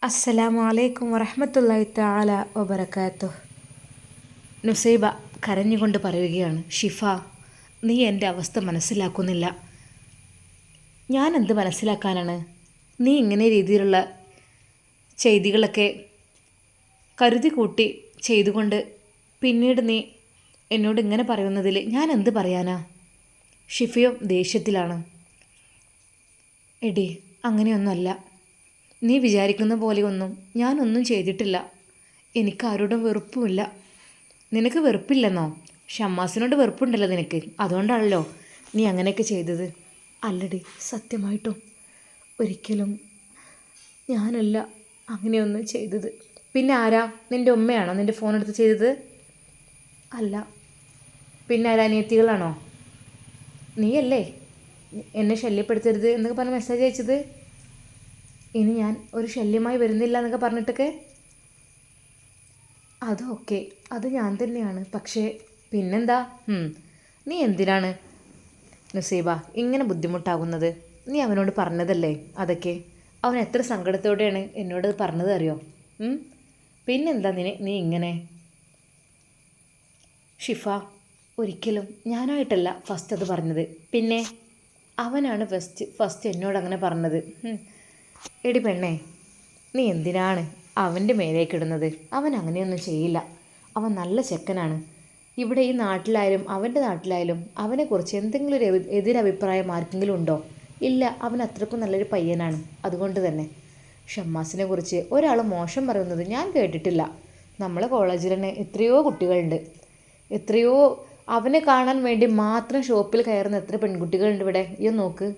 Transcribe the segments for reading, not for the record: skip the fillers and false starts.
അസ്സലാമു അലൈക്കും വറഹ്മത്തുള്ളാഹി തആല വബറകാതുഹു. നുസൈബ കരഞ്ഞുകൊണ്ട് പറയുകയാണ്, ഷിഫ, നീ എൻ്റെ അവസ്ഥ മനസ്സിലാക്കുന്നില്ല. ഞാൻ എന്ത് മനസ്സിലാക്കാനാണ്? നീ ഇങ്ങനെ രീതിയിലുള്ള ചെയ്തികളൊക്കെ കരുതി കൂട്ടി ചെയ്തുകൊണ്ട് പിന്നീട് നീ എന്നോട് ഇങ്ങനെ പറയുന്നതിൽ ഞാൻ എന്ത് പറയാനാ? ഷിഫയും ദേഷ്യത്തിലാണ്. എടി, അങ്ങനെയൊന്നുമല്ല. നീ വിചാരിക്കുന്ന പോലെയൊന്നും ഞാനൊന്നും ചെയ്തിട്ടില്ല. എനിക്കാരോടും വെറുപ്പുമില്ല. നിനക്ക് വെറുപ്പില്ലെന്നോ? ഷമ്മാസിനോട് വെറുപ്പുണ്ടല്ലോ നിനക്ക്, അതുകൊണ്ടാണല്ലോ നീ അങ്ങനെയൊക്കെ ചെയ്തത്. അല്ലടി, സത്യമായിട്ടും ഒരിക്കലും ഞാനല്ല അങ്ങനെയൊന്നും ചെയ്തത്. പിന്നെ ആരാ? നിൻ്റെ ഉമ്മയാണോ നിൻ്റെ ഫോൺ എടുത്ത് ചെയ്തത്? അല്ല. പിന്നെ ആരാ? അനിയത്തികളാണോ? നീയല്ലേ എന്നെ ശല്യപ്പെടുത്തരുത് എന്നൊക്കെ പറഞ്ഞ് മെസ്സേജ് അയച്ചത്? ഇനി ഞാൻ ഒരു ശല്യമായി വരുന്നില്ല എന്നൊക്കെ പറഞ്ഞിട്ടൊക്കെ. അതൊക്കെ അത് ഞാൻ തന്നെയാണ്. പക്ഷേ പിന്നെന്താ? നീ എന്തിനാണ് നുസൈബ ഇങ്ങനെ ബുദ്ധിമുട്ടാകുന്നത്? നീ അവനോട് പറഞ്ഞതല്ലേ അതൊക്കെ? അവൻ എത്ര സങ്കടത്തോടെയാണ് എന്നോട് പറഞ്ഞത് അറിയോ? പിന്നെന്താ നീ ഇങ്ങനെ? ഷിഫ, ഒരിക്കലും ഞാനായിട്ടല്ല ഫസ്റ്റ് അത് പറഞ്ഞത്. പിന്നെ അവനാണ് ഫസ്റ്റ് എന്നോട് അങ്ങനെ പറഞ്ഞത്. എടി പെണ്ണേ, നീ എന്തിനാണ് അവൻ്റെ മേലേക്കിടുന്നത്? അവൻ അങ്ങനെയൊന്നും ചെയ്യില്ല. അവൻ നല്ല ചെക്കനാണ്. ഇവിടെ ഈ നാട്ടിലായാലും അവൻ്റെ നാട്ടിലായാലും അവനെക്കുറിച്ച് എന്തെങ്കിലും ഒരു എതിരഭിപ്രായം ആർക്കെങ്കിലും ഉണ്ടോ? ഇല്ല. അവൻ അത്രക്കും നല്ലൊരു പയ്യനാണ്. അതുകൊണ്ട് തന്നെ ഷമ്മാസിനെ കുറിച്ച് ഒരാൾ മോശം പറയുന്നത് ഞാൻ കേട്ടിട്ടില്ല. നമ്മളെ കോളേജിൽ തന്നെ എത്രയോ കുട്ടികളുണ്ട്. എത്രയോ അവനെ കാണാൻ വേണ്ടി മാത്രം ഷോപ്പിൽ കയറുന്ന എത്ര പെൺകുട്ടികളുണ്ട് ഇവിടെ. ഈ നോക്ക്,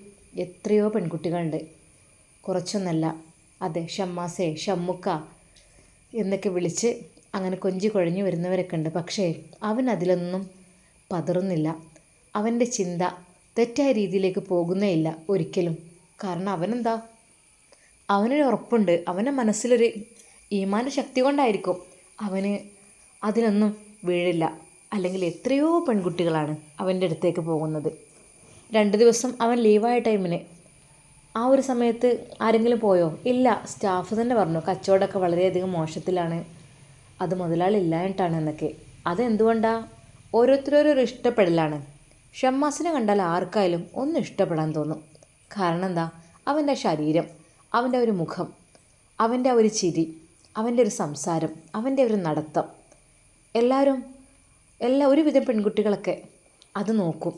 എത്രയോ പെൺകുട്ടികളുണ്ട്. കുറച്ചൊന്നല്ല. അതെ, ഷമ്മാസേ, ഷമ്മുക്ക എന്നൊക്കെ വിളിച്ച് അങ്ങനെ കൊഞ്ചി കുഴഞ്ഞു വരുന്നവരൊക്കെ ഉണ്ട്. പക്ഷേ അവൻ അതിലൊന്നും പതറുന്നില്ല. അവൻ്റെ ചിന്ത തെറ്റായ രീതിയിലേക്ക് പോകുന്നേ ഇല്ല ഒരിക്കലും. കാരണം അവനെന്താ, അവനൊരു ഉറപ്പുണ്ട്. അവൻ്റെ മനസ്സിലൊരു ഈമാൻ്റെ ശക്തി കൊണ്ടായിരിക്കും അവന് അതിലൊന്നും വീഴില്ല. അല്ലെങ്കിൽ എത്രയോ പെൺകുട്ടികളാണ് അവൻ്റെ അടുത്തേക്ക് പോകുന്നത്. 2 ദിവസം അവൻ ലീവായ ടൈമിന് ആ ഒരു സമയത്ത് ആരെങ്കിലും പോയോ? ഇല്ല. സ്റ്റാഫ് തന്നെ പറഞ്ഞു കച്ചവടമൊക്കെ വളരെയധികം മോശത്തിലാണ്, അത് മുതലാളി ഇല്ലായിട്ടാണ് എന്നൊക്കെ. അതെന്തുകൊണ്ടാ? ഓരോരുത്തരോരോ ഇഷ്ടപ്പെടലാണ്. ഷമ്മാസിനെ കണ്ടാൽ ആർക്കായാലും ഒന്ന് ഇഷ്ടപ്പെടാൻ തോന്നും. കാരണം എന്താ? അവൻ്റെ ശരീരം, അവൻ്റെ ഒരു മുഖം, അവൻ്റെ ഒരു ചിരി, അവൻ്റെ ഒരു സംസാരം, അവൻ്റെ ഒരു നടത്തം, ഒരുവിധം പെൺകുട്ടികളൊക്കെ അത് നോക്കും.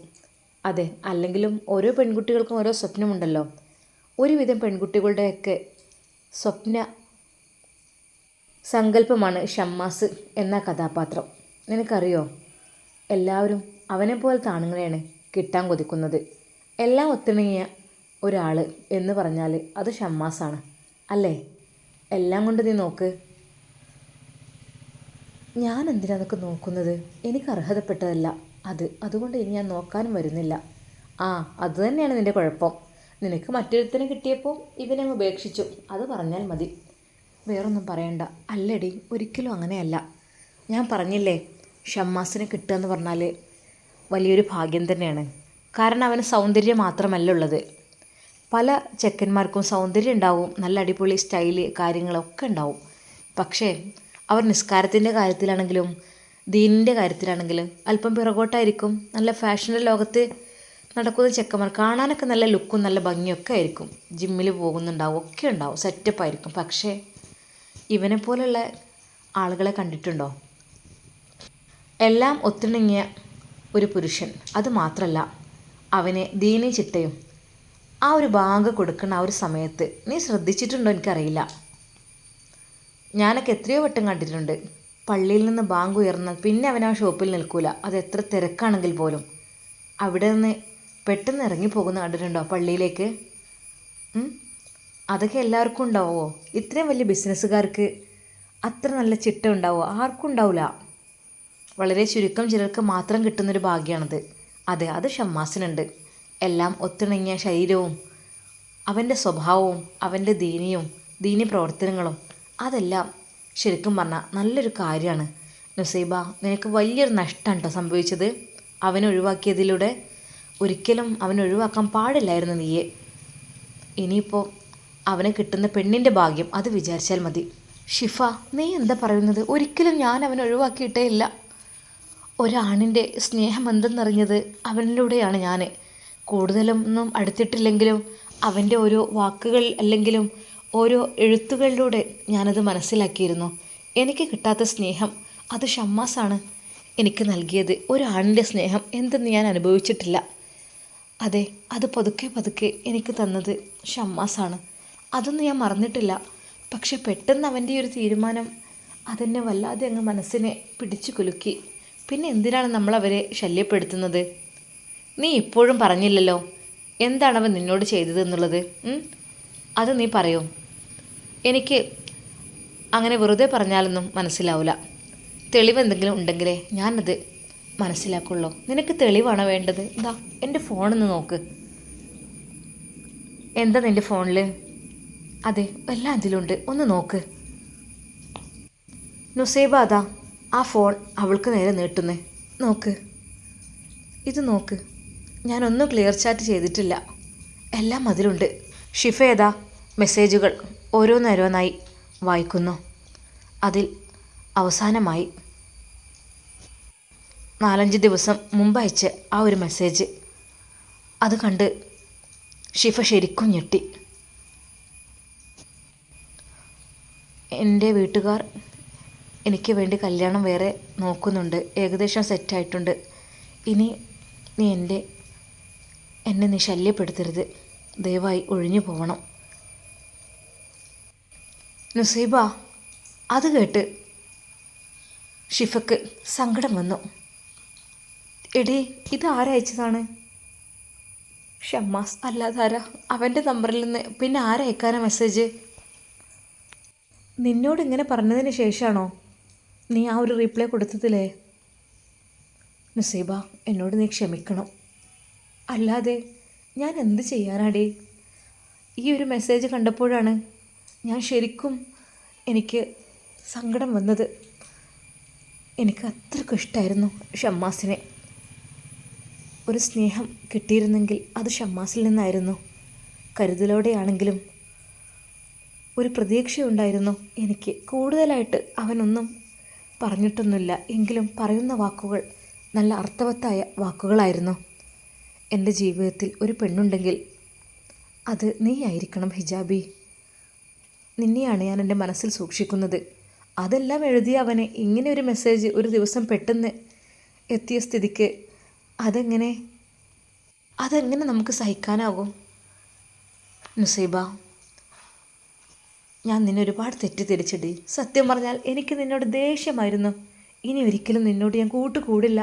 അതെ, അല്ലെങ്കിലും ഓരോ പെൺകുട്ടികൾക്കും ഓരോ സ്വപ്നമുണ്ടല്ലോ. ഒരുവിധം പെൺകുട്ടികളുടെയൊക്കെ സ്വപ്ന സങ്കല്പമാണ് ഷമ്മാസ് എന്ന കഥാപാത്രം. നിനക്കറിയോ, എല്ലാവരും അവനെപ്പോലത്തെ ആണുങ്ങളെയാണ് കിട്ടാൻ കൊതിക്കുന്നത്. എല്ലാം ഒത്തിണങ്ങിയ ഒരാൾ എന്ന് പറഞ്ഞാൽ അത് ഷമ്മാസാണ്, അല്ലേ? എല്ലാം കൊണ്ട് നീ നോക്ക്. ഞാൻ എന്തിനാ അതൊക്കെ നോക്കുന്നത്? എനിക്ക് അർഹതപ്പെട്ടതല്ല അതുകൊണ്ട് ഇനി ഞാൻ നോക്കാനും വരുന്നില്ല. അത് തന്നെയാണ് നിൻ്റെ കുഴപ്പം. നിനക്ക് മറ്റൊരുത്തനെ കിട്ടിയപ്പോൾ ഇവനെ ഉപേക്ഷിച്ചു, അത് പറഞ്ഞാൽ മതി. വേറൊന്നും പറയണ്ട. അല്ലടി, ഒരിക്കലും അങ്ങനെയല്ല. ഞാൻ പറഞ്ഞില്ലേ, ഷമ്മാസിനെ കിട്ടുക എന്ന് പറഞ്ഞാൽ വലിയൊരു ഭാഗ്യം തന്നെയാണ്. കാരണം അവന് സൗന്ദര്യം മാത്രമല്ല ഉള്ളത്. പല ചെക്കന്മാർക്കും സൗന്ദര്യം ഉണ്ടാവും, നല്ല അടിപൊളി സ്റ്റൈല് കാര്യങ്ങളൊക്കെ ഉണ്ടാവും. പക്ഷേ അവർ നിസ്കാരത്തിൻ്റെ കാര്യത്തിലാണെങ്കിലും ദീനിൻ്റെ കാര്യത്തിലാണെങ്കിലും അല്പം പിറകോട്ടായിരിക്കും. നല്ല ഫാഷൻ്റെ ലോകത്ത് നടക്കുന്ന ചെക്കന്മാർ കാണാനൊക്കെ നല്ല ലുക്കും നല്ല ഭംഗിയൊക്കെ ആയിരിക്കും. ജിമ്മിൽ പോകുന്നുണ്ടാവും, ഒക്കെ ഉണ്ടാവും, സെറ്റപ്പായിരിക്കും. പക്ഷേ ഇവനെപ്പോലുള്ള ആളുകളെ കണ്ടിട്ടുണ്ടോ? എല്ലാം ഒത്തിണങ്ങിയ ഒരു പുരുഷൻ. അത് മാത്രമല്ല, അവന് ദീനി ചിട്ടയും ആ ഒരു ബാങ്ക് കൊടുക്കുന്ന ആ ഒരു സമയത്ത് നീ ശ്രദ്ധിച്ചിട്ടുണ്ടോ എനിക്കറിയില്ല. ഞാനൊക്കെ എത്രയോ വട്ടം കണ്ടിട്ടുണ്ട്. പള്ളിയിൽ നിന്ന് ബാങ്ക് ഉയർന്നാൽ പിന്നെ അവൻ ആ ഷോപ്പിൽ നിൽക്കൂല. അത് എത്ര തിരക്കാണെങ്കിൽ പോലും അവിടെ നിന്ന് പെട്ടെന്ന് ഇറങ്ങിപ്പോകുന്ന കണ്ടിട്ടുണ്ടോ പള്ളിയിലേക്ക്? അതൊക്കെ എല്ലാവർക്കും ഉണ്ടാവുമോ? ഇത്രയും വലിയ ബിസിനസ്സുകാർക്ക് അത്ര നല്ല ചിട്ട ഉണ്ടാവുമോ? ആർക്കും ഉണ്ടാവില്ല. വളരെ ചുരുക്കം ചിലർക്ക് മാത്രം കിട്ടുന്നൊരു ഭാഗ്യമാണത്. അതെ, അത് ഷമ്മാസിനുണ്ട്. എല്ലാം ഒത്തിണങ്ങിയ ശരീരവും അവൻ്റെ സ്വഭാവവും അവൻ്റെ ദീനി പ്രവർത്തനങ്ങളും അതെല്ലാം ശരിക്കും പറഞ്ഞാൽ നല്ലൊരു കാര്യമാണ്. നുസൈബ, നിനക്ക് വലിയൊരു നഷ്ടമാണ് കേട്ടോ സംഭവിച്ചത് അവനെ ഒഴിവാക്കിയതിലൂടെ. ഒരിക്കലും അവനെ ഒഴിവാക്കാൻ പാടില്ലായിരുന്നു നീയെ. ഇനിയിപ്പോൾ അവനെ കിട്ടുന്ന പെണ്ണിൻ്റെ ഭാഗ്യം അത് വിചാരിച്ചാൽ മതി. ഷിഫ, നീ എന്താ പറയുന്നത്? ഒരിക്കലും ഞാൻ അവനെ ഒഴിവാക്കിയിട്ടേ ഇല്ല. ഒരാണിൻ്റെ സ്നേഹം എന്തെന്നറിഞ്ഞത് അവനിലൂടെയാണ് ഞാൻ. കൂടുതലൊന്നും അടുത്തിട്ടില്ലെങ്കിലും അവൻ്റെ ഓരോ വാക്കുകൾ അല്ലെങ്കിലും ഓരോ എഴുത്തുകളിലൂടെ ഞാനത് മനസ്സിലാക്കിയിരുന്നു. എനിക്ക് കിട്ടാത്ത സ്നേഹം അത് ഷമ്മാസാണ് എനിക്ക് നൽകിയത്. ഒരാണിൻ്റെ സ്നേഹം എന്തെന്ന് ഞാൻ അനുഭവിച്ചിട്ടില്ല. അതെ, അത് പതുക്കെ പതുക്കെ എനിക്ക് തന്നത് ഷമ്മാസാണ്. അതൊന്നും ഞാൻ മറന്നിട്ടില്ല. പക്ഷെ പെട്ടെന്ന് അവൻ്റെ ഒരു തീരുമാനം അതെന്നെ വല്ലാതെ അങ്ങ് മനസ്സിനെ പിടിച്ചു കുലുക്കി. പിന്നെ എന്തിനാണ് നമ്മളവരെ ശല്യപ്പെടുത്തുന്നത്? നീ ഇപ്പോഴും പറഞ്ഞില്ലല്ലോ എന്താണവൻ നിന്നോട് ചെയ്തതെന്നുള്ളത്. അത് നീ പറയൂ. എനിക്ക് അങ്ങനെ വെറുതെ പറഞ്ഞാലൊന്നും മനസ്സിലാവില്ല. തെളിവെന്തെങ്കിലും ഉണ്ടെങ്കിലേ ഞാനത് മനസ്സിലാക്കുള്ളൂ. നിനക്ക് തെളിവാണോ വേണ്ടത്? എന്താ എൻ്റെ ഫോണൊന്ന് നോക്ക്. എന്താ നിൻ്റെ ഫോണിൽ? അതെ, എല്ലാം അതിലുണ്ട്, ഒന്ന് നോക്ക്. നുസൈബ അതാ ആ ഫോൺ അവൾക്ക് നേരെ നീട്ടുന്നേ. നോക്ക്, ഇത് നോക്ക്. ഞാനൊന്നും ക്ലിയർ ചാറ്റ് ചെയ്തിട്ടില്ല, എല്ലാം അതിലുണ്ട്. ഷിഫ ഏതാ മെസ്സേജുകൾ ഓരോന്നോരോന്നായി വായിക്കുന്നു. അതിൽ അവസാനമായി 4-5 ദിവസം മുമ്പ് അയച്ച ആ ഒരു മെസ്സേജ് അത് കണ്ട് ഷിഫ ശരിക്കും ഞെട്ടി. എൻ്റെ വീട്ടുകാർ എനിക്ക് വേണ്ടി കല്യാണം വേറെ നോക്കുന്നുണ്ട്, ഏകദേശം സെറ്റായിട്ടുണ്ട്. ഇനി നീ എന്നെ നീ ശല്യപ്പെടുത്തരുത്, ദയവായി ഒഴിഞ്ഞു പോകണം. നുസൈബ അത് കേട്ട് ഷിഫക്ക് സങ്കടം വന്നു. എടീ, ഇത് ആരയച്ചതാണ്? ഷമ്മാസ്. അല്ലാതാരാ? അവൻ്റെ നമ്പറിൽ നിന്ന് പിന്നെ ആരയക്കാനാ മെസ്സേജ്? നിന്നോട് ഇങ്ങനെ പറഞ്ഞതിന് ശേഷമാണോ നീ ആ ഒരു റീപ്ലൈ കൊടുത്തതില്ലേ? നുസൈബ, എന്നോട് നീ ക്ഷമിക്കണം. അല്ലാതെ ഞാൻ എന്ത് ചെയ്യാനാടേ? ഈ ഒരു മെസ്സേജ് കണ്ടപ്പോഴാണ് ഞാൻ ശരിക്കും എനിക്ക് സങ്കടം വന്നത്. എനിക്ക് അത്രയ്ക്കും ഇഷ്ടമായിരുന്നു ഷമ്മാസിനെ. ഒരു സ്നേഹം കിട്ടിയിരുന്നെങ്കിൽ അത് ഷമ്മാസിൽ നിന്നായിരുന്നു. കരുതലോടെയാണെങ്കിലും ഒരു പ്രതീക്ഷയുണ്ടായിരുന്നു എനിക്ക്. കൂടുതലായിട്ട് അവനൊന്നും പറഞ്ഞിട്ടൊന്നുമില്ല, എങ്കിലും പറയുന്ന വാക്കുകൾ നല്ല അർത്ഥവത്തായ വാക്കുകളായിരുന്നു. എൻ്റെ ജീവിതത്തിൽ ഒരു പെണ്ണുണ്ടെങ്കിൽ അത് നീയായിരിക്കണം ഹിജാബി. നിന്നെയാണ് ഞാൻ എൻ്റെ മനസ്സിൽ സൂക്ഷിക്കുന്നത്. അതെല്ലാം എഴുതിയ അവനെ ഇങ്ങനെ ഒരു മെസ്സേജ് ഒരു ദിവസം പെട്ടെന്ന് എത്തിയ സ്ഥിതിക്ക് അതെങ്ങനെ നമുക്ക് സഹിക്കാനാകും? നുസൈബ, ഞാൻ നിന്നെ ഒരുപാട് തെറ്റിദ്ധരിച്ചടി. സത്യം പറഞ്ഞാൽ എനിക്ക് നിന്നോട് ദേഷ്യമായിരുന്നു. ഇനി ഒരിക്കലും നിന്നോട് ഞാൻ കൂട്ടുകൂടില്ല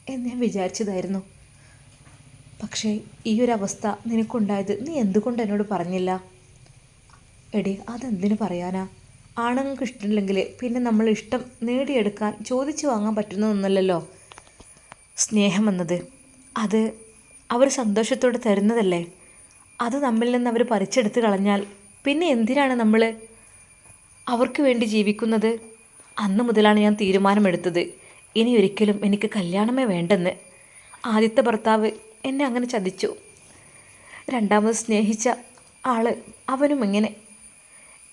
എന്ന് ഞാൻ വിചാരിച്ചതായിരുന്നു. പക്ഷേ ഈ ഒരു അവസ്ഥ നിനക്കുണ്ടായത് നീ എന്തുകൊണ്ട് എന്നോട് പറഞ്ഞില്ല? എടി, അതെന്തിനു പറയാനാ? ആണുങ്ങൾക്ക് ഇഷ്ടമില്ലെങ്കിൽ പിന്നെ നമ്മൾ ഇഷ്ടം നേടിയെടുക്കാൻ ചോദിച്ചു വാങ്ങാൻ പറ്റുന്നതൊന്നുമല്ലല്ലോ സ്നേഹമെന്നത്. അത് അവർ സന്തോഷത്തോടെ തരുന്നതല്ലേ. അത് നമ്മിൽ നിന്ന് അവർ പറിച്ചെടുത്ത് കളഞ്ഞാൽ പിന്നെ എന്തിനാണ് നമ്മൾ അവർക്ക് വേണ്ടി ജീവിക്കുന്നത്? അന്ന് മുതലാണ് ഞാൻ തീരുമാനമെടുത്തത് ഇനി ഒരിക്കലും എനിക്ക് കല്യാണമേ വേണ്ടെന്ന്. ആദ്യത്തെ ഭർത്താവ് എന്നെ അങ്ങനെ ചതിച്ചു. രണ്ടാമത് സ്നേഹിച്ച ആൾ അവനും ഇങ്ങനെ.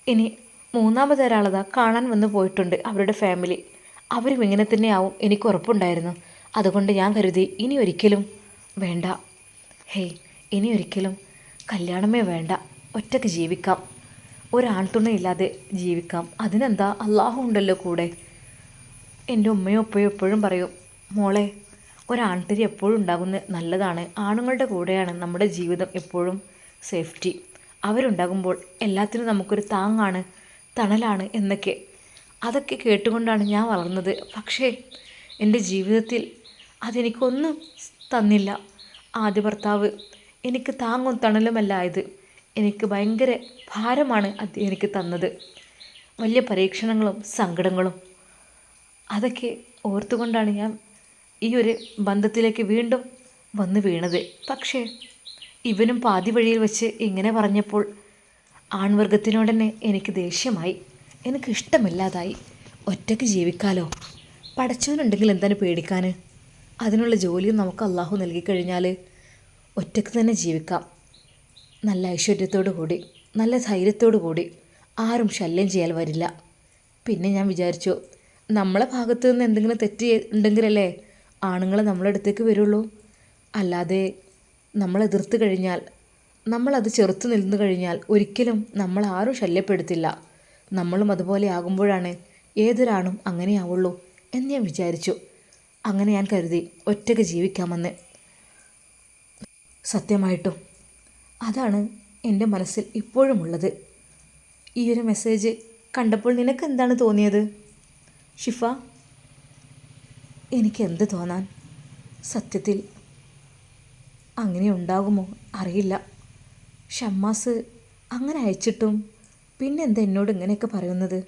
ഇനി മൂന്നാമതൊരാളതാ കാണാൻ വന്നു പോയിട്ടുണ്ട് അവരുടെ ഫാമിലി. അവരും ഇങ്ങനെ തന്നെയാവും എനിക്ക് ഉറപ്പുണ്ടായിരുന്നു. അതുകൊണ്ട് ഞാൻ കരുതി ഇനി ഒരിക്കലും വേണ്ട. ഹേയ്, ഇനി ഒരിക്കലും കല്യാണമേ വേണ്ട. ഒറ്റയ്ക്ക് ജീവിക്കാം, ഒരാൺതുണയില്ലാതെ ജീവിക്കാം. അതിനെന്താ, അള്ളാഹു ഉണ്ടല്ലോ കൂടെ. എൻ്റെ ഉമ്മയും ഉപ്പയും എപ്പോഴും പറയും, മോളെ ഒരാൺതരി എപ്പോഴും ഉണ്ടാകുന്നത് നല്ലതാണ്. ആണുങ്ങളുടെ കൂടെയാണ് നമ്മുടെ ജീവിതം എപ്പോഴും സേഫ്റ്റി. അവരുണ്ടാകുമ്പോൾ എല്ലാത്തിനും നമുക്കൊരു താങ്ങാണ്, തണലാണ് എന്നൊക്കെ. അതൊക്കെ കേട്ടുകൊണ്ടാണ് ഞാൻ വളർന്നത്. പക്ഷേ എൻ്റെ ജീവിതത്തിൽ അതെനിക്കൊന്നും തന്നില്ല. ആദ്യ ഭർത്താവ് എനിക്ക് താങ്ങും തണലുമല്ലായത്. എനിക്ക് ഭയങ്കര ഭാരമാണ് അത് എനിക്ക് തന്നത്. വലിയ പരീക്ഷണങ്ങളും സങ്കടങ്ങളും അതൊക്കെ ഓർത്തുകൊണ്ടാണ് ഞാൻ ഈ ഒരു ബന്ധത്തിലേക്ക് വീണ്ടും വന്ന് വീണത്. പക്ഷേ ഇവനും പാതി വഴിയിൽ വെച്ച് ഇങ്ങനെ പറഞ്ഞപ്പോൾ ആൺവർഗത്തിനോട് തന്നെ എനിക്ക് ദേഷ്യമായി. എനിക്കിഷ്ടമില്ലാതായി. ഒറ്റയ്ക്ക് ജീവിക്കാലോ, പടച്ചവനുണ്ടെങ്കിൽ എന്താണ് പേടിക്കാൻ? അതിനുള്ള ജോലിയും നമുക്ക് അള്ളാഹു നൽകിക്കഴിഞ്ഞാൽ ഒറ്റയ്ക്ക് തന്നെ ജീവിക്കാം, നല്ല ഐശ്വര്യത്തോടു കൂടി. നല്ല ധൈര്യത്തോടു കൂടി ആരും ശല്യം ചെയ്യാൻ വരില്ല. പിന്നെ ഞാൻ വിചാരിച്ചു, നമ്മളെ ഭാഗത്തു നിന്ന് എന്തെങ്കിലും തെറ്റ് ഉണ്ടെങ്കിലല്ലേ ആണുങ്ങൾ നമ്മളെ അടുത്തേക്ക് വരുള്ളൂ. അല്ലാതെ നമ്മൾ എതിർത്ത് കഴിഞ്ഞാൽ, നമ്മളത് ചെറുത്ത് നിന്നു കഴിഞ്ഞാൽ ഒരിക്കലും നമ്മളാരും ശല്യപ്പെടുത്തില്ല. നമ്മളും അതുപോലെ ആകുമ്പോഴാണ് ഏതൊരാണും അങ്ങനെയാവുള്ളൂ എന്ന് ഞാൻ വിചാരിച്ചു. അങ്ങനെ ഞാൻ കരുതി ഒറ്റയ്ക്ക് ജീവിക്കാമെന്ന്. സത്യമായിട്ടും അതാണ് എൻ്റെ മനസ്സിൽ ഇപ്പോഴും ഉള്ളത്. ഈ ഒരു മെസ്സേജ് കണ്ടപ്പോൾ നിനക്ക് എന്താണ് തോന്നിയത് ഷിഫ? എനിക്കെന്ത് തോന്നാൻ, സത്യത്തിൽ അങ്ങനെ ഉണ്ടാകുമോ അറിയില്ല. ഷമ്മാസ് അങ്ങനെ അയച്ചിട്ടും പിന്നെന്താ എന്നോട് ഇങ്ങനെയൊക്കെ പറയുന്നത്?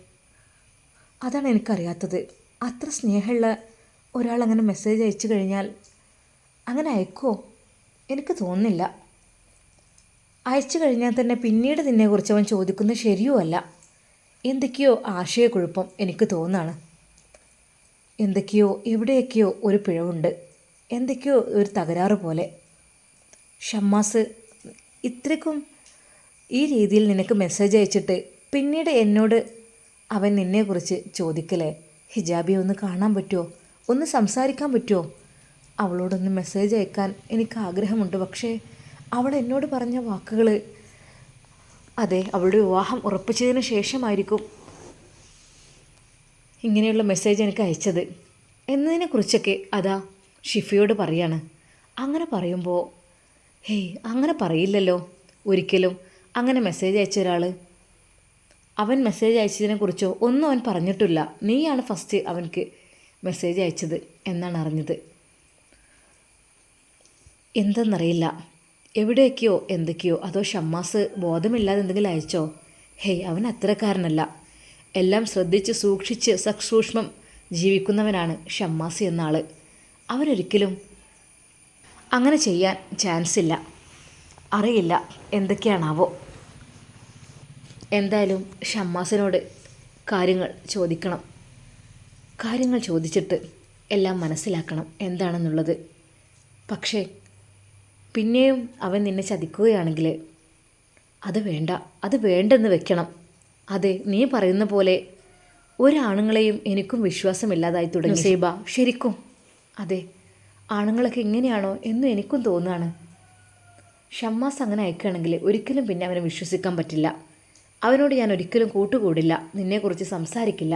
അതാണ് എനിക്കറിയാത്തത്. അത്ര സ്നേഹമുള്ള ഒരാൾ അങ്ങനെ മെസ്സേജ് അയച്ചു കഴിഞ്ഞാൽ അങ്ങനെ അയക്കുമോ? എനിക്ക് തോന്നുന്നില്ല. അയച്ചു കഴിഞ്ഞാൽ തന്നെ പിന്നീട് നിന്നെക്കുറിച്ച് അവൻ ചോദിക്കുന്നത് ശരിയുമല്ല. എന്തൊക്കെയോ ആശയക്കുഴപ്പം എനിക്ക് തോന്നുകയാണ്. എന്തൊക്കെയോ എവിടെയൊക്കെയോ ഒരു പിഴവുണ്ട്, എന്തൊക്കെയോ ഒരു തകരാറ് പോലെ. ഷമ്മാസ് ഇത്രയ്ക്കും ഈ രീതിയിൽ നിനക്ക് മെസ്സേജ് അയച്ചിട്ട് പിന്നീട് എന്നോട് അവൻ നിന്നെക്കുറിച്ച് ചോദിക്കലേ, ഹിജാബിയെ ഒന്ന് കാണാൻ പറ്റുമോ, ഒന്ന് സംസാരിക്കാൻ പറ്റുമോ? അവളോടൊന്ന് മെസ്സേജ് അയക്കാൻ എനിക്ക് ആഗ്രഹമുണ്ട്. പക്ഷേ അവൾ എന്നോട് പറഞ്ഞ വാക്കുകൾ, അതെ അവളുടെ വിവാഹം ഉറപ്പിച്ചതിന് ശേഷമായിരിക്കും ഇങ്ങനെയുള്ള മെസ്സേജ് എനിക്ക് അയച്ചത് എന്നതിനെക്കുറിച്ചൊക്കെ അതാ ഷിഫയോട് പറയാണ്. അങ്ങനെ പറയുമ്പോൾ ഹേയ് അങ്ങനെ പറയില്ലല്ലോ ഒരിക്കലും. അങ്ങനെ മെസ്സേജ് അയച്ച ഒരാൾ, അവൻ മെസ്സേജ് അയച്ചതിനെക്കുറിച്ചോ ഒന്നും അവൻ പറഞ്ഞിട്ടില്ല. നീയാണ് ഫസ്റ്റ് അവൻക്ക് മെസ്സേജ് അയച്ചത് എന്നാണ് അറിഞ്ഞത്. എന്തെന്നറിയില്ല, എവിടെയൊക്കെയോ എന്തൊക്കെയോ. അതോ ഷമ്മാസ് ബോധമില്ലാതെ എന്തെങ്കിലും അയച്ചോ? ഹേയ് അവൻ അത്തരക്കാരനല്ല. എല്ലാം ശ്രദ്ധിച്ച് സൂക്ഷിച്ച് സസൂക്ഷ്മം ജീവിക്കുന്നവനാണ് ഷമ്മാസ് എന്ന ആൾ. അവനൊരിക്കലും അങ്ങനെ ചെയ്യാൻ ചാൻസ് ഇല്ല. അറിയില്ല എന്തൊക്കെയാണാവോ. എന്തായാലും ഷമ്മാസിനോട് കാര്യങ്ങൾ ചോദിക്കണം. കാര്യങ്ങൾ ചോദിച്ചിട്ട് എല്ലാം മനസ്സിലാക്കണം എന്താണെന്നുള്ളത്. പക്ഷേ പിന്നെയും അവൻ നിന്നെ ചതിക്കുകയാണെങ്കിൽ അത് വേണ്ട, അത് വേണ്ടെന്ന് വെക്കണം. അതെ നീ പറയുന്ന പോലെ ഒരാണുങ്ങളെയും എനിക്കും വിശ്വാസമില്ലാതായി തുടങ്ങി സേബ. ശരിക്കും അതെ, ആണുങ്ങളൊക്കെ ഇങ്ങനെയാണോ എന്നും എനിക്കും തോന്നുകയാണ്. ഷമ്മാസ് അങ്ങനെ അയക്കുകയാണെങ്കിൽ ഒരിക്കലും പിന്നെ അവനെ വിശ്വസിക്കാൻ പറ്റില്ല. അവനോട് ഞാൻ ഒരിക്കലും കൂട്ടുകൂടില്ല, നിന്നെക്കുറിച്ച് സംസാരിക്കില്ല.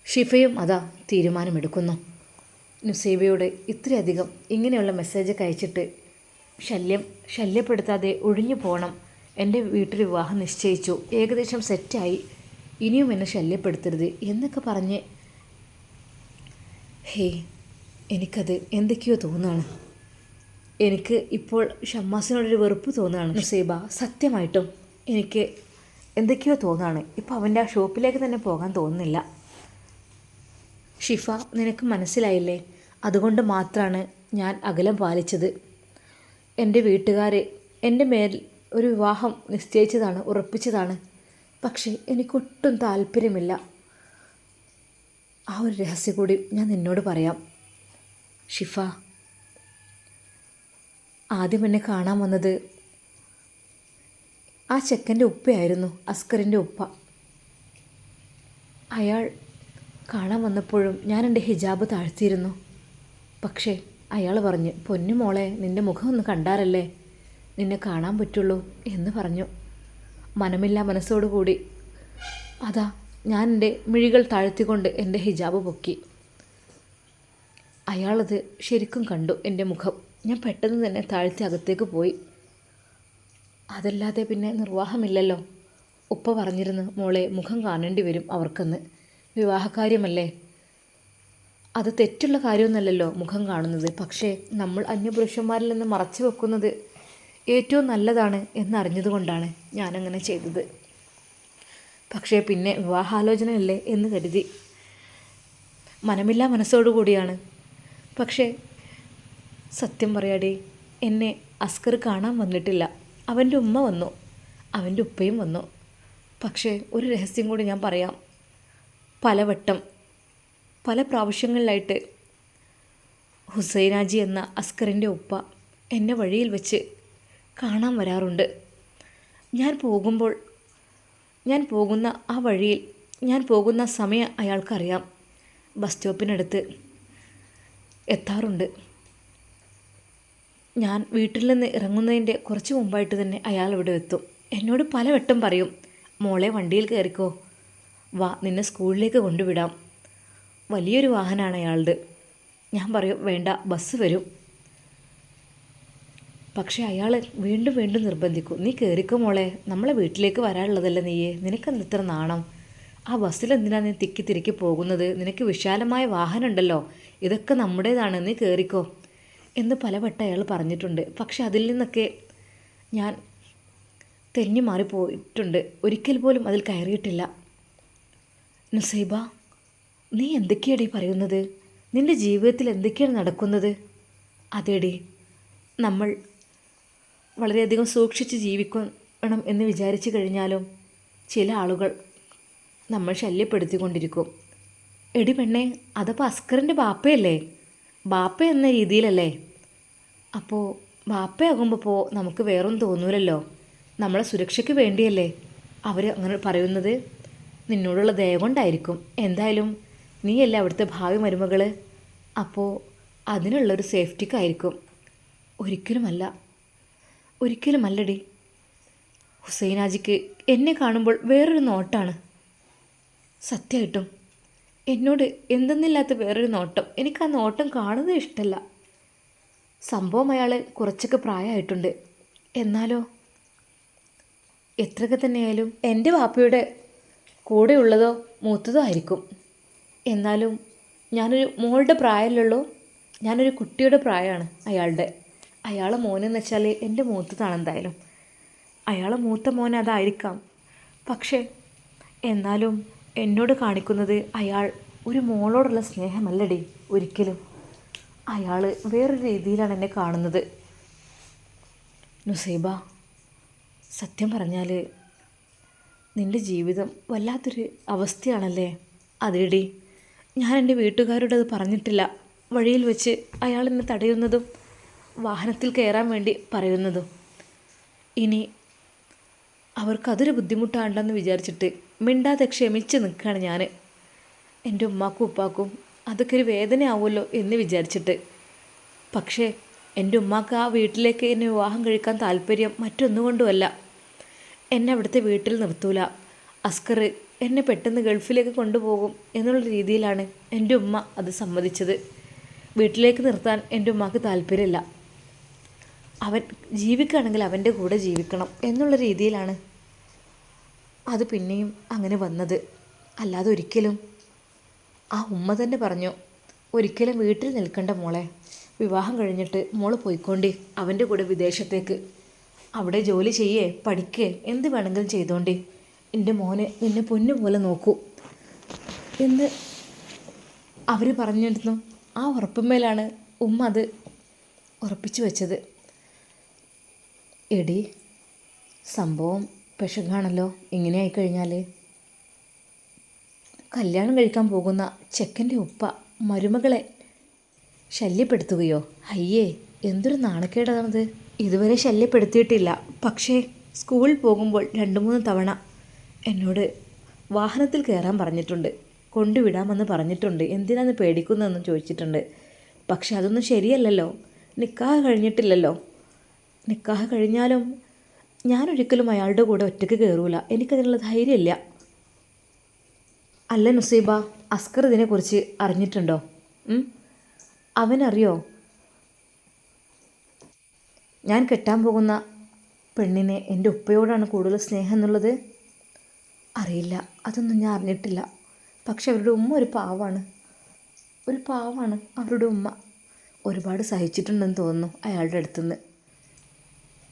ഷിഫയും അതാ തീരുമാനമെടുക്കുന്നു. നുസൈബയോട് ഇത്രയധികം ഇങ്ങനെയുള്ള മെസ്സേജൊക്കെ അയച്ചിട്ട് ശല്യപ്പെടുത്താതെ ഒഴിഞ്ഞു പോകണം. എൻ്റെ വീട്ടിൽ വിവാഹം നിശ്ചയിച്ചു, ഏകദേശം സെറ്റായി, ഇനിയും എന്നെ ശല്യപ്പെടുത്തരുത് എന്നൊക്കെ പറഞ്ഞ് ഹേയ് എനിക്കത് എന്തൊക്കെയോ തോന്നുകയാണ്. എനിക്ക് ഇപ്പോൾ ഷമ്മാസിനോടൊരു വെറുപ്പ് തോന്നുകയാണ് നുസൈബ. സത്യമായിട്ടും എനിക്ക് എന്തൊക്കെയോ തോന്നുകയാണ്. ഇപ്പോൾ അവൻ്റെ ആ ഷോപ്പിലേക്ക് തന്നെ പോകാൻ തോന്നുന്നില്ല. ഷിഫ നിനക്ക് മനസ്സിലായില്ലേ? അതുകൊണ്ട് മാത്രമാണ് ഞാൻ അകലം പാലിച്ചത്. എൻ്റെ വീട്ടുകാർ എൻ്റെ മേൽ ഒരു വിവാഹം നിശ്ചയിച്ചതാണ്, ഉറപ്പിച്ചതാണ്. പക്ഷേ എനിക്കൊട്ടും താല്പര്യമില്ല. ആ ഒരു രഹസ്യം കൂടി ഞാൻ നിന്നോട് പറയാം ഷിഫ. ആദ്യം എന്നെ കാണാൻ വന്നത് ആ ചെക്കൻ്റെ ഉപ്പയായിരുന്നു, അസ്കറിൻ്റെ ഉപ്പ. അയാൾ കാണാൻ വന്നപ്പോഴും ഞാൻ എൻ്റെ ഹിജാബ് താഴ്ത്തിയിരുന്നു. പക്ഷേ അയാൾ പറഞ്ഞു, പൊന്നു മോളെ നിൻ്റെ മുഖം ഒന്ന് കണ്ടാലല്ലേ നിന്നെ കാണാൻ പറ്റുള്ളൂ എന്ന് പറഞ്ഞു. മനമില്ല മനസ്സോടുകൂടി അതാ ഞാൻ എൻ്റെ മിഴികൾ താഴ്ത്തിക്കൊണ്ട് എൻ്റെ ഹിജാബ് പൊക്കി. അയാളത് ശരിക്കും കണ്ടു എൻ്റെ മുഖം. ഞാൻ പെട്ടെന്ന് തന്നെ താഴ്ത്തി അകത്തേക്ക് പോയി. അതല്ലാതെ പിന്നെ നിർവാഹമില്ലല്ലോ. ഉപ്പ പറഞ്ഞിരുന്നു, മോളെ മുഖം കാണേണ്ടി വരും അവർക്കെന്ന്. വിവാഹകാര്യമല്ലേ, അത് തെറ്റുള്ള കാര്യമൊന്നുമല്ലല്ലോ മുഖം കാണുന്നത്. പക്ഷേ നമ്മൾ അന്യപുരുഷന്മാരിൽ നിന്ന് മറച്ചു വെക്കുന്നത് ഏറ്റവും നല്ലതാണ് എന്നറിഞ്ഞതുകൊണ്ടാണ് ഞാനങ്ങനെ ചെയ്തത്. പക്ഷേ പിന്നെ വിവാഹാലോചനയല്ലേ എന്ന് കരുതി മനമില്ലാ മനസ്സോടുകൂടിയാണ്. പക്ഷേ സത്യം പറയാടി, എന്നെ അസ്കർ കാണാൻ വന്നിട്ടില്ല. അവൻ്റെ ഉമ്മ വന്നു, അവൻ്റെ ഉപ്പയും വന്നു. പക്ഷേ ഒരു രഹസ്യം കൂടി ഞാൻ പറയാം. പലവട്ടം പല പ്രാവശ്യങ്ങളിലായിട്ട് ഹുസൈനാജി എന്ന അസ്കറിൻ്റെ ഉപ്പ എന്നെ വഴിയിൽ വെച്ച് കാണാൻ വരാറുണ്ട്. ഞാൻ പോകുമ്പോൾ ഞാൻ പോകുന്ന ആ വഴിയിൽ ഞാൻ പോകുന്ന സമയം അയാൾക്കറിയാം. ബസ് സ്റ്റോപ്പിനടുത്ത് എത്താറുണ്ട്. ഞാൻ വീട്ടിൽ നിന്ന് ഇറങ്ങുന്നതിൻ്റെ കുറച്ച് മുമ്പായിട്ട് തന്നെ അയാൾ ഇവിടെ എത്തും. എന്നോട് പലവട്ടം പറയും, മോളെ വണ്ടിയിൽ കയറിക്കോ, വാ നിന്നെ സ്കൂളിലേക്ക് കൊണ്ടുവിടാം. വലിയൊരു വാഹനമാണ് അയാളുടെ. ഞാൻ പറയും വേണ്ട, ബസ് വരും. പക്ഷേ അയാൾ വീണ്ടും വീണ്ടും നിർബന്ധിക്കും, നീ കയറിക്കോ മോളെ, നമ്മളെ വീട്ടിലേക്ക് വരാനുള്ളതല്ലേ നീയെ, നിനക്കെന്ത് ഇത്ര നാണം, ആ ബസ്സിൽ എന്തിനാണ് നീ തിക്കി തിരക്കി പോകുന്നത്, നിനക്ക് വിശാലമായ വാഹനമുണ്ടല്ലോ, ഇതൊക്കെ നമ്മുടേതാണ്, നീ കയറിക്കോ എന്ന് പലവട്ടം അയാൾ പറഞ്ഞിട്ടുണ്ട്. പക്ഷെ അതിൽ നിന്നൊക്കെ ഞാൻ തെന്നി മാറിപ്പോയിട്ടുണ്ട്. ഒരിക്കൽ പോലും അതിൽ കയറിയിട്ടില്ല. നുസൈബ, നീ എന്തൊക്കെയാടി പറയുന്നത്? നിൻ്റെ ജീവിതത്തിൽ എന്തൊക്കെയാണ് നടക്കുന്നത്? അതേടി, നമ്മൾ വളരെയധികം സൂക്ഷിച്ച് ജീവിക്കണം എന്ന് വിചാരിച്ചു കഴിഞ്ഞാലും ചില ആളുകൾ നമ്മൾ ശല്യപ്പെടുത്തിക്കൊണ്ടിരിക്കും. എടി പെണ്ണെ, അതപ്പോൾ അസ്കറിൻ്റെ ബാപ്പയല്ലേ? ബാപ്പ എന്ന രീതിയിലല്ലേ? അപ്പോൾ ബാപ്പയാകുമ്പോൾ നമുക്ക് വേറൊന്നും തോന്നൂലല്ലോ. നമ്മളെ സുരക്ഷയ്ക്ക് വേണ്ടിയല്ലേ അവർ അങ്ങനെ പറയുന്നത്. നിന്നോടുള്ള ദയ കൊണ്ടായിരിക്കും. എന്തായാലും നീയല്ലേ അവിടുത്തെ ഭാവി മരുമകൾ, അപ്പോൾ അതിനുള്ളൊരു സേഫ്റ്റിക്കായിരിക്കും. ഒരിക്കലുമല്ലടി. ഹുസൈനാജിക്ക് എന്നെ കാണുമ്പോൾ വേറൊരു നോട്ടാണ്. സത്യമായിട്ടും എന്നോട് എന്തെന്നില്ലാത്ത വേറൊരു നോട്ടം. എനിക്ക് ആ നോട്ടം കാണുന്നത് ഇഷ്ടമല്ല. സംഭവം അയാൾ കുറച്ചൊക്കെ പ്രായമായിട്ടുണ്ട്. എന്നാലോ എത്രയൊക്കെ തന്നെയായാലും എൻ്റെ വാപ്പയുടെ കൂടെയുള്ളതോ മൂത്തതോ ആയിരിക്കും. എന്നാലും ഞാനൊരു മോളുടെ പ്രായമല്ലുള്ളൂ, ഞാനൊരു കുട്ടിയുടെ പ്രായമാണ് അയാളുടെ. അയാളെ മോനെന്ന് വെച്ചാൽ എൻ്റെ മൂത്തതാണ്. എന്തായാലും അയാളെ മൂത്ത മോൻ അതായിരിക്കാം. പക്ഷേ എന്നാലും എന്നോട് കാണിക്കുന്നത് അയാൾ ഒരു മോളോടുള്ള സ്നേഹമല്ലടി. ഒരിക്കലും അയാൾ വേറൊരു രീതിയിലാണ് എന്നെ കാണുന്നത്. നുസൈബ, സത്യം പറഞ്ഞാൽ നിൻ്റെ ജീവിതം വല്ലാത്തൊരു അവസ്ഥയാണല്ലേ? അതേടി, ഞാൻ എൻ്റെ വീട്ടുകാരോട് അത് പറഞ്ഞിട്ടില്ല. വഴിയിൽ വെച്ച് അയാൾ എന്നെ തടയുന്നതും വാഹനത്തിൽ കയറാൻ വേണ്ടി പറയുന്നതും. ഇനി അവർക്കതൊരു ബുദ്ധിമുട്ടാണ്ടെന്ന് വിചാരിച്ചിട്ട് മിണ്ടാതെ ക്ഷമിച്ച് നിൽക്കുകയാണ് ഞാൻ. എൻ്റെ ഉമ്മാക്കും ഉപ്പാക്കും അതൊക്കെ ഒരു വേദനയാവുമല്ലോ എന്ന് വിചാരിച്ചിട്ട്. പക്ഷേ എൻ്റെ ഉമ്മാക്ക് ആ വീട്ടിലേക്ക് എന്നെ വിവാഹം കഴിക്കാൻ താല്പര്യം മറ്റൊന്നുകൊണ്ടുമല്ല. എന്നെ അവിടുത്തെ വീട്ടിൽ നിർത്തൂല, അസ്കർ എന്നെ പെട്ടെന്ന് ഗൾഫിലേക്ക് കൊണ്ടുപോകും എന്നുള്ള രീതിയിലാണ് എൻ്റെ ഉമ്മ അത് സമ്മതിച്ചത്. വീട്ടിലേക്ക് നിർത്താൻ എൻ്റെ ഉമ്മാക്ക് താല്പര്യമില്ല. അവൻ ജീവിക്കുകയാണെങ്കിൽ അവൻ്റെ കൂടെ ജീവിക്കണം എന്നുള്ള രീതിയിലാണ് അത് പിന്നെയും അങ്ങനെ വന്നത്. അല്ലാതെ ഒരിക്കലും ആ ഉമ്മ തന്നെ പറഞ്ഞു, ഒരിക്കലും വീട്ടിൽ നിൽക്കണ്ട മോളെ, വിവാഹം കഴിഞ്ഞിട്ട് മോള് പോയിക്കൊണ്ടി അവൻ്റെ കൂടെ വിദേശത്തേക്ക്, അവിടെ ജോലി ചെയ്യേ പഠിക്കേ എന്ത് വേണമെങ്കിലും ചെയ്തോണ്ടി, എൻ്റെ മോനെ നിന്നെ പൊന്നു പോലെ നോക്കൂ എന്ന് അവർ പറഞ്ഞിരുന്നു. ആ ഉറപ്പുമേലാണ് ഉമ്മ അത് ഉറപ്പിച്ചു വെച്ചത്. എടി, സംഭവം പെശകാണല്ലോ. ഇങ്ങനെ ആയിക്കഴിഞ്ഞാൽ കല്യാണം കഴിക്കാൻ പോകുന്ന ചെക്കൻ്റെ ഉപ്പ മരുമകളെ ശല്യപ്പെടുത്തുകയോ? അയ്യേ, എന്തൊരു നാണക്കേടാണത്. ഇതുവരെ ശല്യപ്പെടുത്തിയിട്ടില്ല. പക്ഷേ സ്കൂളിൽ പോകുമ്പോൾ 2-3 തവണ എന്നോട് വാഹനത്തിൽ കയറാൻ പറഞ്ഞിട്ടുണ്ട്, കൊണ്ടുവിടാമെന്ന് പറഞ്ഞിട്ടുണ്ട്, എന്തിനാന്ന് പേടിക്കുന്നതെന്ന് ചോദിച്ചിട്ടുണ്ട്. പക്ഷെ അതൊന്നും ശരിയല്ലല്ലോ. നിക്കാഹ് കഴിഞ്ഞിട്ടില്ലല്ലോ. നിക്കാഹ് കഴിഞ്ഞാലും ഞാനൊരിക്കലും അയാളുടെ കൂടെ ഒറ്റയ്ക്ക് കയറൂല. എനിക്കതിനുള്ള ധൈര്യമില്ല. അല്ല നുസൈബ, അസ്കർ ഇതിനെക്കുറിച്ച് അറിഞ്ഞിട്ടുണ്ടോ? അവനറിയോ ഞാൻ കെട്ടാൻ പോകുന്ന പെണ്ണിനെ എൻ്റെ ഉപ്പയോടാണ് കൂടുതൽ സ്നേഹം എന്നുള്ളത്? അറിയില്ല, അതൊന്നും ഞാൻ അറിഞ്ഞിട്ടില്ല. പക്ഷെ അവരുടെ ഉമ്മ ഒരു പാവാണ് അവരുടെ ഉമ്മ. ഒരുപാട് സഹിച്ചിട്ടുണ്ടെന്ന് തോന്നുന്നു അയാളുടെ അടുത്തുനിന്ന്.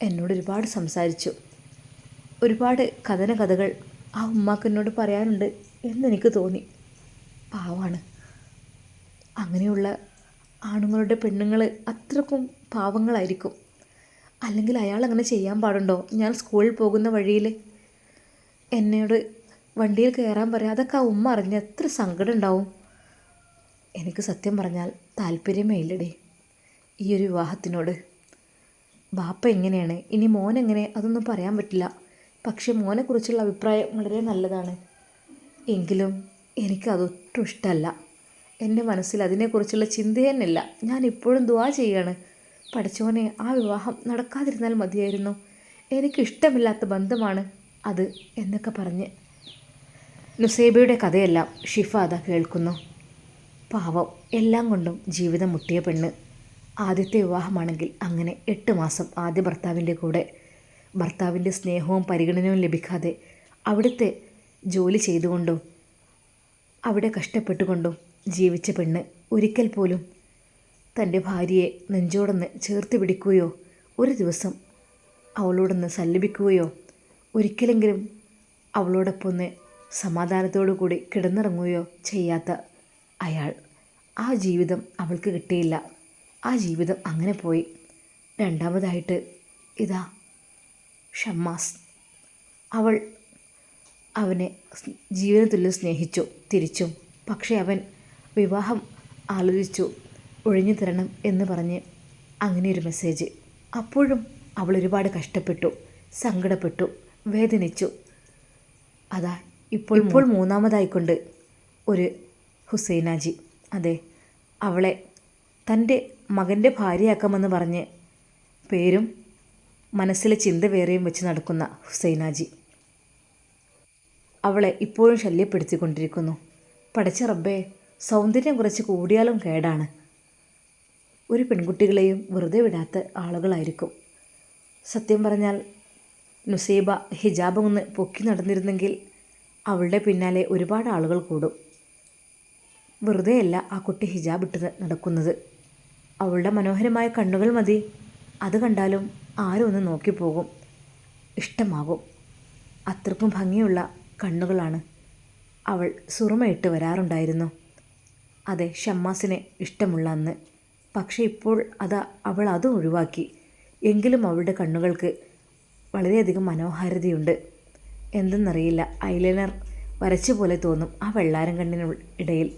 എന്നോട് ഒരുപാട് സംസാരിച്ചു. ഒരുപാട് കഥകൾ ആ ഉമ്മാക്ക് എന്നോട് പറയാനുണ്ട് എന്നെനിക്ക് തോന്നി. പാവാണ്. അങ്ങനെയുള്ള ആണുങ്ങളുടെ പെണ്ണുങ്ങൾ അത്രക്കും പാവങ്ങളായിരിക്കും. അല്ലെങ്കിൽ അയാൾ അങ്ങനെ ചെയ്യാൻ പാടുണ്ടോ? ഞാൻ സ്കൂളിൽ പോകുന്ന വഴിയിൽ എന്നോട് വണ്ടിയിൽ കയറാൻ പറയാം. അതൊക്കെ ആ ഉമ്മ അറിഞ്ഞ് എത്ര സങ്കടം ഉണ്ടാവും. എനിക്ക് സത്യം പറഞ്ഞാൽ താല്പര്യമേ ഇല്ലടേ ഈ ഒരു വിവാഹത്തിനോട്. ബാപ്പ എങ്ങനെയാണ്, ഇനി മോൻ എങ്ങനെ, അതൊന്നും പറയാൻ പറ്റില്ല. പക്ഷെ മോനെക്കുറിച്ചുള്ള അഭിപ്രായം വളരെ നല്ലതാണ്. എങ്കിലും എനിക്കതൊട്ടും ഇഷ്ടമല്ല. എൻ്റെ മനസ്സിൽ അതിനെക്കുറിച്ചുള്ള ചിന്ത തന്നെയില്ല. ഞാൻ ഇപ്പോഴും ദുആ ചെയ്യാണ്, പഠിച്ചോനെ ആ വിവാഹം നടക്കാതിരുന്നാൽ മതിയായിരുന്നു. എനിക്കിഷ്ടമില്ലാത്ത ബന്ധമാണ് അത് എന്നൊക്കെ പറഞ്ഞ് നുസൈബയുടെ കഥയെല്ലാം ഷിഫ അതാ കേൾക്കുന്നു. പാവം, എല്ലാം കൊണ്ടും ജീവിതം മുട്ടിയ പെണ്ണ്. ആദ്യത്തെ വിവാഹമാണെങ്കിൽ അങ്ങനെ 8 മാസം ആദ്യ ഭർത്താവിൻ്റെ കൂടെ, ഭർത്താവിൻ്റെ സ്നേഹവും പരിഗണനയും ലഭിക്കാതെ അവിടുത്തെ ജോലി ചെയ്തുകൊണ്ടും അവിടെ കഷ്ടപ്പെട്ടുകൊണ്ടും ജീവിച്ച പെണ്ണ് ഒരിക്കൽ പോലും തൻ്റെ ഭാര്യയെ നെഞ്ചോടൊന്ന് ചേർത്ത് പിടിക്കുകയോ ഒരു ദിവസം അവളോടൊന്ന് സല്ലപിക്കുകയോ ഒരിക്കലെങ്കിലും അവളോടൊപ്പം ഒന്ന് സമാധാനത്തോടു കൂടി കിടന്നിറങ്ങുകയോ ചെയ്യാത്ത അയാൾ, ആ ജീവിതം അവൾക്ക് കിട്ടിയില്ല. ആ ജീവിതം അങ്ങനെ പോയി. രണ്ടാമതായിട്ട് ഇതാ ഷമ്മാസ്. അവൾ അവനെ ജീവനത്തുല്യം സ്നേഹിച്ചു തിരിച്ചും. പക്ഷേ അവൻ വിവാഹം ആലോചിച്ചു ഒഴിഞ്ഞു തരണം എന്ന് പറഞ്ഞ് അങ്ങനെ ഒരു മെസ്സേജ്. അപ്പോഴും അവൾ ഒരുപാട് കഷ്ടപ്പെട്ടു, സങ്കടപ്പെട്ടു, വേദനിച്ചു. അതാ ഇപ്പോൾ മൂന്നാമതായിക്കൊണ്ട് ഒരു ഹുസൈനാജി. അതെ, അവളെ തൻ്റെ മകൻ്റെ ഭാര്യയാക്കാമെന്ന് പറഞ്ഞ് പേരും മനസ്സിലെ ചിന്ത വേറെയും വെച്ച് നടക്കുന്ന ഹുസൈനാജി അവളെ ഇപ്പോഴും ശല്യപ്പെടുത്തിക്കൊണ്ടിരിക്കുന്നു. പടച്ച റബ്ബേ, സൗന്ദര്യം കുറച്ച് കൂടിയാലും കേടാണ്. ഒരു പെൺകുട്ടികളെയും വെറുതെ വിടാത്ത ആളുകളായിരിക്കും. സത്യം പറഞ്ഞാൽ നുസൈബ ഹിജാബ് ഒന്ന് പൊക്കി നടന്നിരുന്നെങ്കിൽ അവളുടെ പിന്നാലെ ഒരുപാട് ആളുകൾ കൂടും. വെറുതെയല്ല ആ കുട്ടി ഹിജാബ് ഇട്ട് നടക്കുന്നത്. അവളുടെ മനോഹരമായ കണ്ണുകൾ മതി, അത് കണ്ടാലും ആരും ഒന്ന് നോക്കിപ്പോകും, ഇഷ്ടമാകും. അത്രക്കും ഭംഗിയുള്ള കണ്ണുകളാണ്. അവൾ സുറുമയിട്ട് വരാറുണ്ടായിരുന്നു. അതെ, ഷമ്മാസിനെ ഇഷ്ടമുള്ള അന്ന്. പക്ഷേ ഇപ്പോൾ അവൾ അതും ഒഴിവാക്കി. എങ്കിലും അവളുടെ കണ്ണുകൾക്ക് വളരെയധികം മനോഹാരിതയുണ്ട്. എന്തെന്നറിയില്ല, ഐലൈനർ വരച്ച പോലെ തോന്നും ആ വെള്ളാരം കണ്ണിനിടയിൽ.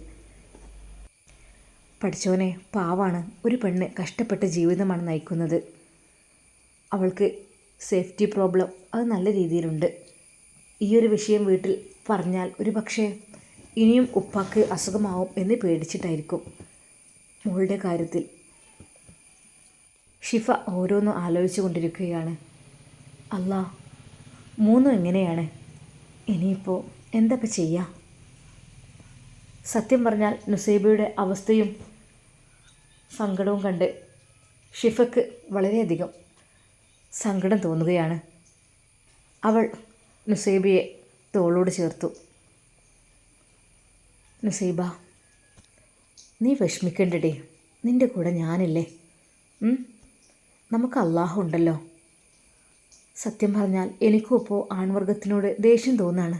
പഠിച്ചോനെ, പാവാണ്. ഒരു പെണ്ണ് കഷ്ടപ്പെട്ട ജീവിതമാണ് നയിക്കുന്നത്. അവൾക്ക് സേഫ്റ്റി പ്രോബ്ലം അത് നല്ല രീതിയിലുണ്ട്. ഈ ഒരു വിഷയം വീട്ടിൽ പറഞ്ഞാൽ ഒരു പക്ഷേ ഇനിയും ഉപ്പാക്ക് അസുഖമാവും എന്ന് പേടിച്ചിട്ടായിരിക്കും. മോളുടെ കാര്യത്തിൽ ഷിഫ ഓരോന്നും ആലോചിച്ചു കൊണ്ടിരിക്കുകയാണ്. അല്ലാ, മൂന്നും എങ്ങനെയാണ്? ഇനിയിപ്പോൾ എന്തൊക്കെ ചെയ്യാം? സത്യം പറഞ്ഞാൽ നുസൈബയുടെ അവസ്ഥയും സങ്കടവും കണ്ട് ഷിഫക്ക് വളരെയധികം സങ്കടം തോന്നുകയാണ്. അവൾ നുസൈബയെ തോളോട് ചേർത്തു. നുസൈബ, നീ വിഷമിക്കണ്ടേ, നിൻ്റെ കൂടെ ഞാനില്ലേ. നമുക്ക് അള്ളാഹു ഉണ്ടല്ലോ. സത്യം പറഞ്ഞാൽ എനിക്കും ഇപ്പോൾ ആൺവർഗത്തിനോട് ദേഷ്യം തോന്നാണ്.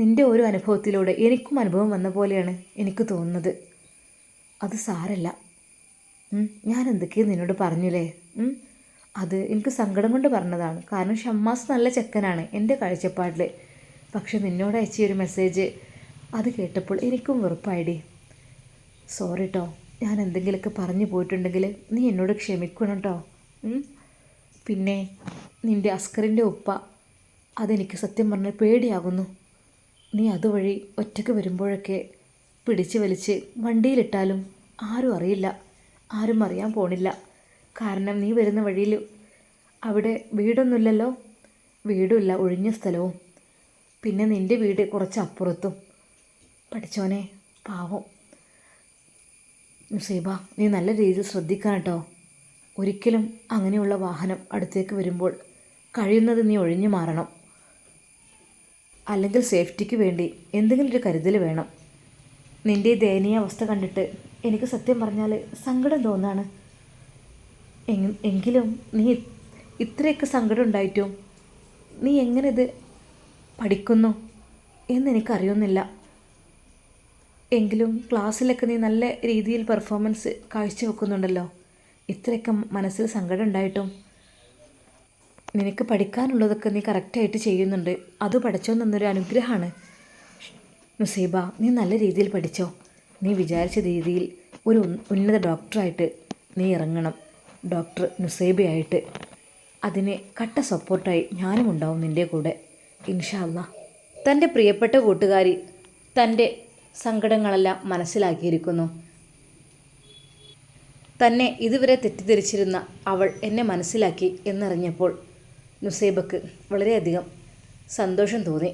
നിൻ്റെ ഓരോ അനുഭവത്തിലൂടെ എനിക്കും അനുഭവം വന്ന പോലെയാണ് എനിക്ക് തോന്നുന്നത്. അത് സാരല്ല. ഞാൻ എന്തൊക്കെയോ നിന്നോട് പറഞ്ഞില്ലേ. അത് എനിക്ക് സങ്കടം കൊണ്ട് പറഞ്ഞതാണ്. കാരണം ഷമ്മാസ് നല്ല ചെക്കനാണ് എൻ്റെ കാഴ്ചപ്പാടിൽ. പക്ഷെ നിന്നോട് അയച്ച ഒരു മെസ്സേജ് അത് കേട്ടപ്പോൾ എനിക്കും വെറുപ്പായിടി. സോറി കേട്ടോ, ഞാൻ എന്തെങ്കിലുമൊക്കെ പറഞ്ഞു പോയിട്ടുണ്ടെങ്കിൽ നീ എന്നോട് ക്ഷമിക്കണം കേട്ടോ. പിന്നെ നിൻ്റെ അസ്കറിൻ്റെ ഉപ്പ, അതെനിക്ക് സത്യം പറഞ്ഞാൽ പേടിയാകുന്നു. നീ അതുവഴി ഒറ്റയ്ക്ക് വരുമ്പോഴൊക്കെ പിടിച്ച് വലിച്ച് വണ്ടിയിലിട്ടാലും ആരും അറിയില്ല, ആരും അറിയാൻ പോണില്ല. കാരണം നീ വരുന്ന വഴിയിൽ അവിടെ വീടൊന്നുമില്ലല്ലോ, വീടുമില്ല, ഒഴിഞ്ഞ സ്ഥലവും. പിന്നെ നിൻ്റെ വീട് കുറച്ച് അപ്പുറത്തും. പഠിച്ചോനെ, പാവം. നുസൈബ, നീ നല്ല രീതിയിൽ ശ്രദ്ധിക്കണം കേട്ടോ. ഒരിക്കലും അങ്ങനെയുള്ള വാഹനം അടുത്തേക്ക് വരുമ്പോൾ കഴിയുന്നത് നീ ഒഴിഞ്ഞു മാറണം. അല്ലെങ്കിൽ സേഫ്റ്റിക്ക് വേണ്ടി എന്തെങ്കിലും ഒരു കരുതൽ വേണം. നിൻ്റെ ദയനീയ അവസ്ഥ കണ്ടിട്ട് എനിക്ക് സത്യം പറഞ്ഞാൽ സങ്കടം തോന്നാണ്. എങ്കിലും നീ ഇത്രയൊക്കെ സങ്കടം ഉണ്ടായിട്ടും നീ എങ്ങനെ ഇത് പഠിക്കുന്നു എന്നെനിക്കറിയുന്നില്ല. എങ്കിലും ക്ലാസ്സിലൊക്കെ നീ നല്ല രീതിയിൽ പെർഫോമൻസ് കാഴ്ചവെക്കുന്നുണ്ടല്ലോ. ഇത്രയൊക്കെ മനസ്സിൽ സങ്കടം ഉണ്ടായിട്ടും നിനക്ക് പഠിക്കാനുള്ളതൊക്കെ നീ കറക്റ്റായിട്ട് ചെയ്യുന്നുണ്ട്. അത് പഠിച്ചോ എന്നൊരു അനുഗ്രഹമാണ്. നുസൈബ, നീ നല്ല രീതിയിൽ പഠിച്ചോ. നീ വിചാരിച്ച രീതിയിൽ ഒരു ഉന്നത ഡോക്ടറായിട്ട് നീ ഇറങ്ങണം. ഡോക്ടർ നുസൈബയായിട്ട്. അതിന് കട്ട സപ്പോർട്ടായി ഞാനും ഉണ്ടാവും നിൻ്റെ കൂടെ, ഇൻഷാ അല്ലാ. തൻ്റെ പ്രിയപ്പെട്ട കൂട്ടുകാരി തൻ്റെ സങ്കടങ്ങളെല്ലാം മനസ്സിലാക്കിയിരിക്കുന്നു. തന്നെ ഇതുവരെ തെറ്റിദ്ധരിച്ചിരുന്ന അവൾ എന്നെ മനസ്സിലാക്കി എന്നറിഞ്ഞപ്പോൾ നുസൈബക്ക് വളരെയധികം സന്തോഷം തോന്നി.